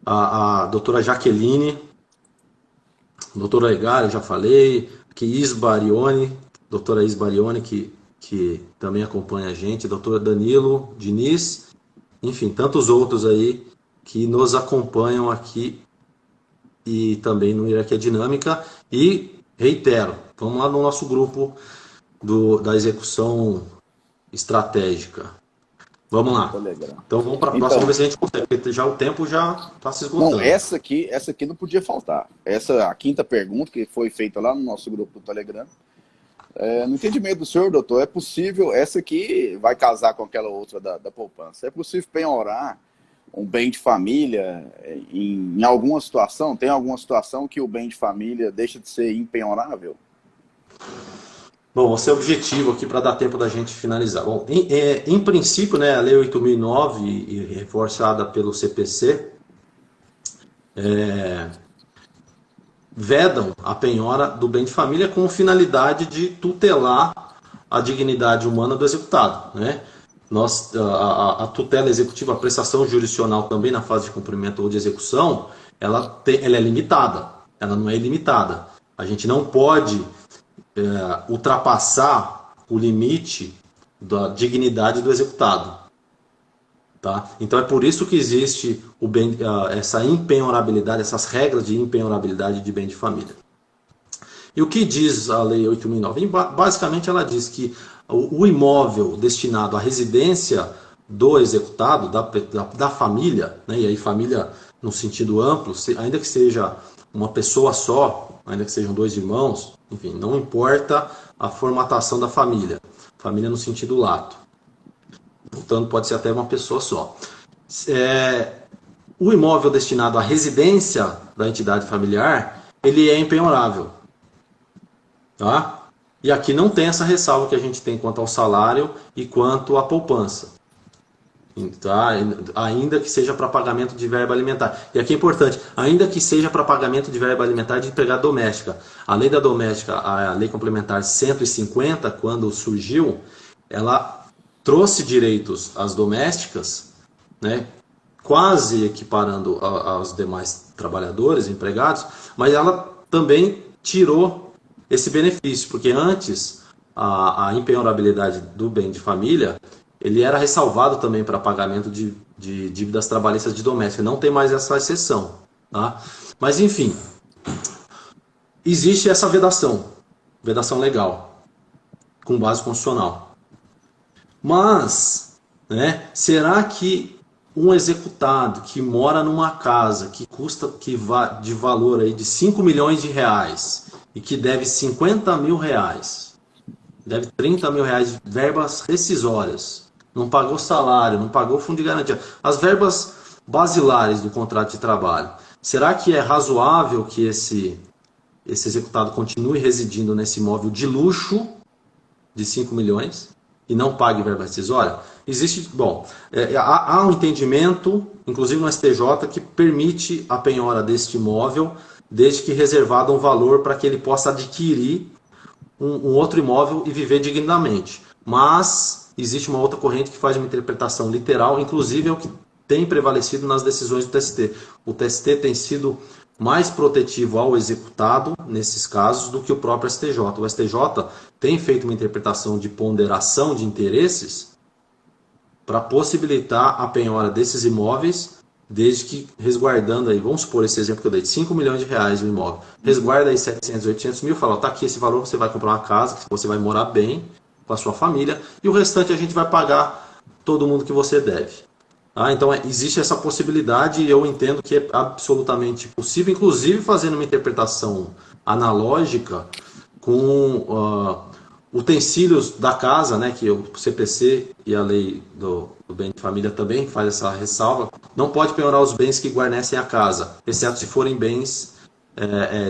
A doutora Jaqueline, doutora Legar, eu já falei, aqui Isbarione, doutora Isbarione, que também acompanha a gente, doutora Danilo Diniz, enfim, tantos outros aí que nos acompanham aqui e também no Hierarquia Dinâmica. E reitero, vamos lá no nosso grupo da execução estratégica. Vamos lá. Então vamos para a próxima, ver se a gente consegue, porque já o tempo já está se esgotando. Não, essa aqui não podia faltar. A quinta pergunta que foi feita lá no nosso grupo do Telegram. No entendimento do senhor, doutor, é possível, essa aqui vai casar com aquela outra da poupança, é possível penhorar um bem de família em alguma situação? Tem alguma situação que o bem de família deixa de ser impenhorável? Bom, vou ser objetivo aqui para dar tempo da gente finalizar. Bom, em princípio, né, a Lei 8.009 e reforçada pelo CPC vedam a penhora do bem de família com finalidade de tutelar a dignidade humana do executado, né? A tutela executiva, a prestação jurisdicional também na fase de cumprimento ou de execução, ela é limitada, ela não é ilimitada. A gente não pode ultrapassar o limite da dignidade do executado. Tá? Então é por isso que existe essa impenhorabilidade, essas regras de impenhorabilidade de bem de família. E o que diz a Lei 8.009? Basicamente ela diz que o imóvel destinado à residência do executado, da família, né? E aí família no sentido amplo, ainda que seja uma pessoa só, ainda que sejam dois irmãos, enfim, não importa a formatação da família, família no sentido lato. Portanto, pode ser até uma pessoa só. O imóvel destinado à residência da entidade familiar, ele é impenhorável. Tá? E aqui não tem essa ressalva que a gente tem quanto ao salário e quanto à poupança. Tá? Ainda que seja para pagamento de verba alimentar. E aqui é importante, ainda que seja para pagamento de verba alimentar de empregada doméstica. A lei da doméstica, a lei complementar 150, quando surgiu, ela trouxe direitos às domésticas, né, quase equiparando aos demais trabalhadores, empregados, mas ela também tirou esse benefício, porque antes a impenhorabilidade do bem de família, ele era ressalvado também para pagamento de dívidas trabalhistas de doméstica, não tem mais essa exceção. Tá? Mas enfim, existe essa vedação legal, com base constitucional. Mas, né, será que um executado que mora numa casa que de valor aí de 5 milhões de reais e que deve 50 mil reais, deve 30 mil reais de verbas rescisórias, não pagou salário, não pagou fundo de garantia, as verbas basilares do contrato de trabalho, será que é razoável que esse executado continue residindo nesse imóvel de luxo de 5 milhões e não pague verba rescisória? existe, bom, há um entendimento, inclusive no STJ, que permite a penhora deste imóvel, desde que reservado um valor para que ele possa adquirir um outro imóvel e viver dignamente. Mas existe uma outra corrente que faz uma interpretação literal, inclusive é o que tem prevalecido nas decisões do TST. O TST tem sido mais protetivo ao executado, nesses casos, do que o próprio STJ. O STJ tem feito uma interpretação de ponderação de interesses para possibilitar a penhora desses imóveis, desde que resguardando aí, vamos supor esse exemplo que eu dei, de 5 milhões de reais o imóvel, resguarda aí 700, 800 mil, fala, tá aqui esse valor, você vai comprar uma casa, que você vai morar bem com a sua família, e o restante a gente vai pagar todo mundo que você deve. Então existe essa possibilidade e eu entendo que é absolutamente possível, inclusive fazendo uma interpretação analógica com utensílios da casa, né, que o CPC e a lei do bem de família também faz essa ressalva, não pode penhorar os bens que guarnecem a casa, exceto se forem bens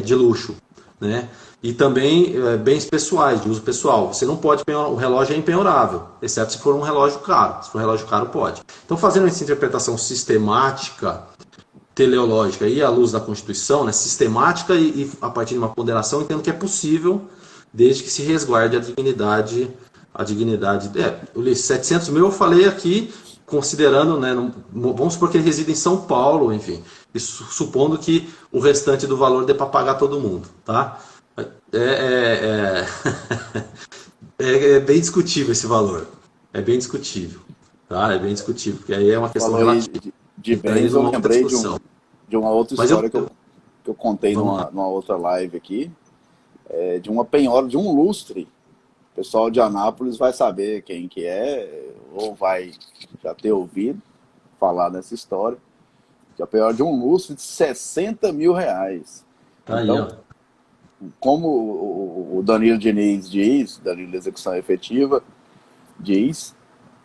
de luxo, né? E também bens pessoais, de uso pessoal. Você não pode penhorar, o relógio é impenhorável, exceto se for um relógio caro. Se for um relógio caro, pode. Então, fazendo essa interpretação sistemática, teleológica e à luz da Constituição, né, sistemática e a partir de uma ponderação, entendo que é possível, desde que se resguarde a dignidade. Ulisses, 700 mil eu falei aqui, considerando, né, vamos supor que ele reside em São Paulo, enfim, isso, supondo que o restante do valor dê para pagar todo mundo, tá? É, é bem discutível esse valor, é bem discutível, tá? É bem discutível, porque aí é uma questão Falou aí relativa, de entraria bens, eu numa outra lembrei discussão. de uma outra Mas história que eu contei vamos lá. numa outra live aqui, de uma penhora de um lustre. O pessoal de Anápolis vai saber quem que é, ou vai já ter ouvido falar nessa história, que é a penhora de um lustre de 60 mil reais. Tá aí, Então, ó. como o Danilo Diniz diz, Danilo da Execução Efetiva, diz,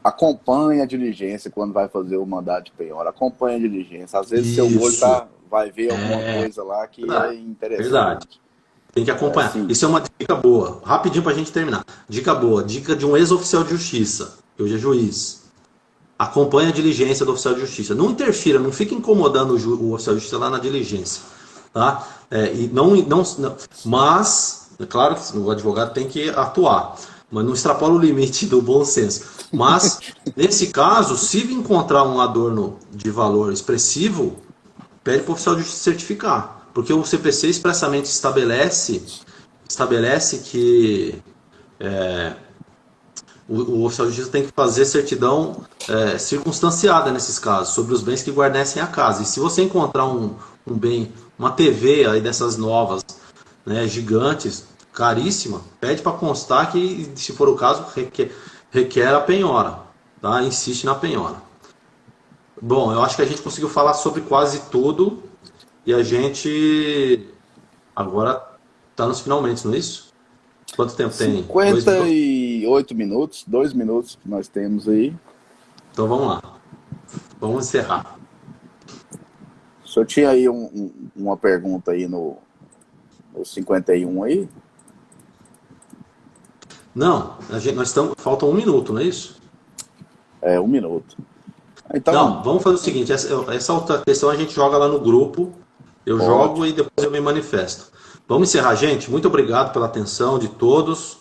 acompanhe a diligência quando vai fazer o mandado de penhora, acompanhe a diligência. Às vezes seu olho Isso. vai ver alguma coisa lá que é Verdade. Verdade. interessante. Tem que acompanhar. Assim, Isso é uma dica boa. Rapidinho pra gente terminar. Dica boa. Dica de um ex-oficial de justiça, que hoje é juiz. Acompanhe a diligência do oficial de justiça. Não interfira, não fique incomodando o oficial de justiça lá na diligência. Tá? E mas, é claro que o advogado tem que atuar, mas não extrapola o limite do bom senso. Mas, nesse caso, se encontrar um adorno de valor expressivo, pede para o oficial de justiça certificar. Porque o CPC expressamente estabelece que o oficial de justiça tem que fazer certidão circunstanciada nesses casos, sobre os bens que guarnecem a casa. E se você encontrar um bem, uma TV aí dessas novas, né, gigantes, caríssima, pede para constar que, se for o caso, requer a penhora. Tá? Insiste na penhora. Bom, eu acho que a gente conseguiu falar sobre quase tudo e a gente agora está nos finalmente, não é isso? Quanto tempo tem? 2 minutos? 58 minutos, 2 minutos que nós temos aí. Então vamos lá. Vamos encerrar. O senhor tinha aí uma pergunta aí no 51 aí? Não, nós estamos. Falta 1 minuto, não é isso? 1 minuto. Então, Não, vamos fazer o seguinte: essa outra questão a gente joga lá no grupo. Eu jogo e depois eu me manifesto. Vamos encerrar, gente. Muito obrigado pela atenção de todos.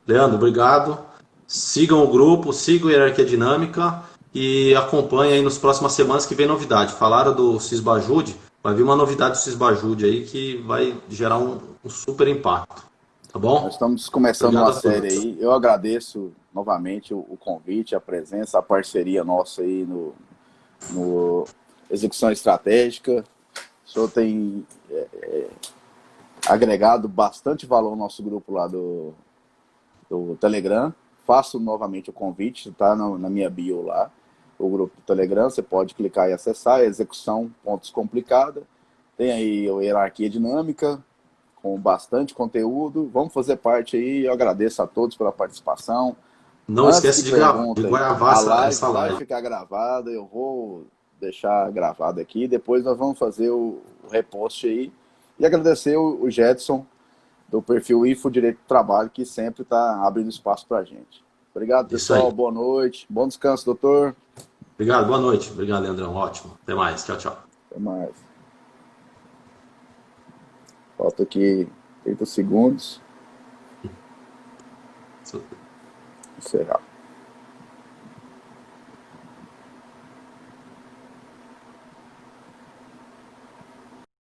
Leandro, obrigado. Sigam o grupo, sigam a Hierarquia Dinâmica e acompanhem aí nas próximas semanas que vem novidade. Falaram do Cisbajude, vai vir uma novidade do Cisbajude aí que vai gerar um super impacto. Tá bom? nós estamos começando Obrigado uma a todos. série aí. Eu agradeço novamente o convite, a presença, a parceria nossa aí no Execução Estratégica. O senhor tem agregado bastante valor ao nosso grupo lá do Telegram. Faço novamente o convite, está na minha bio lá, o grupo do Telegram. Você pode clicar e acessar, execução pontos complicada. Tem aí a Hierarquia Dinâmica, com bastante conteúdo. Vamos fazer parte aí. Eu agradeço a todos pela participação. Não esquece de gravar a essa live vai live. ficar gravada. Eu vou deixar gravado aqui. Depois nós vamos fazer o repost aí. E agradecer o Jedson, do perfil Info Direito do Trabalho, que sempre está abrindo espaço para a gente. Obrigado, Isso pessoal. aí. Boa noite. Bom descanso, doutor. Obrigado, boa noite. Obrigado, Leandrão. Ótimo. Até mais. Tchau, tchau. Até mais. Falta aqui 30 segundos. Encerrar.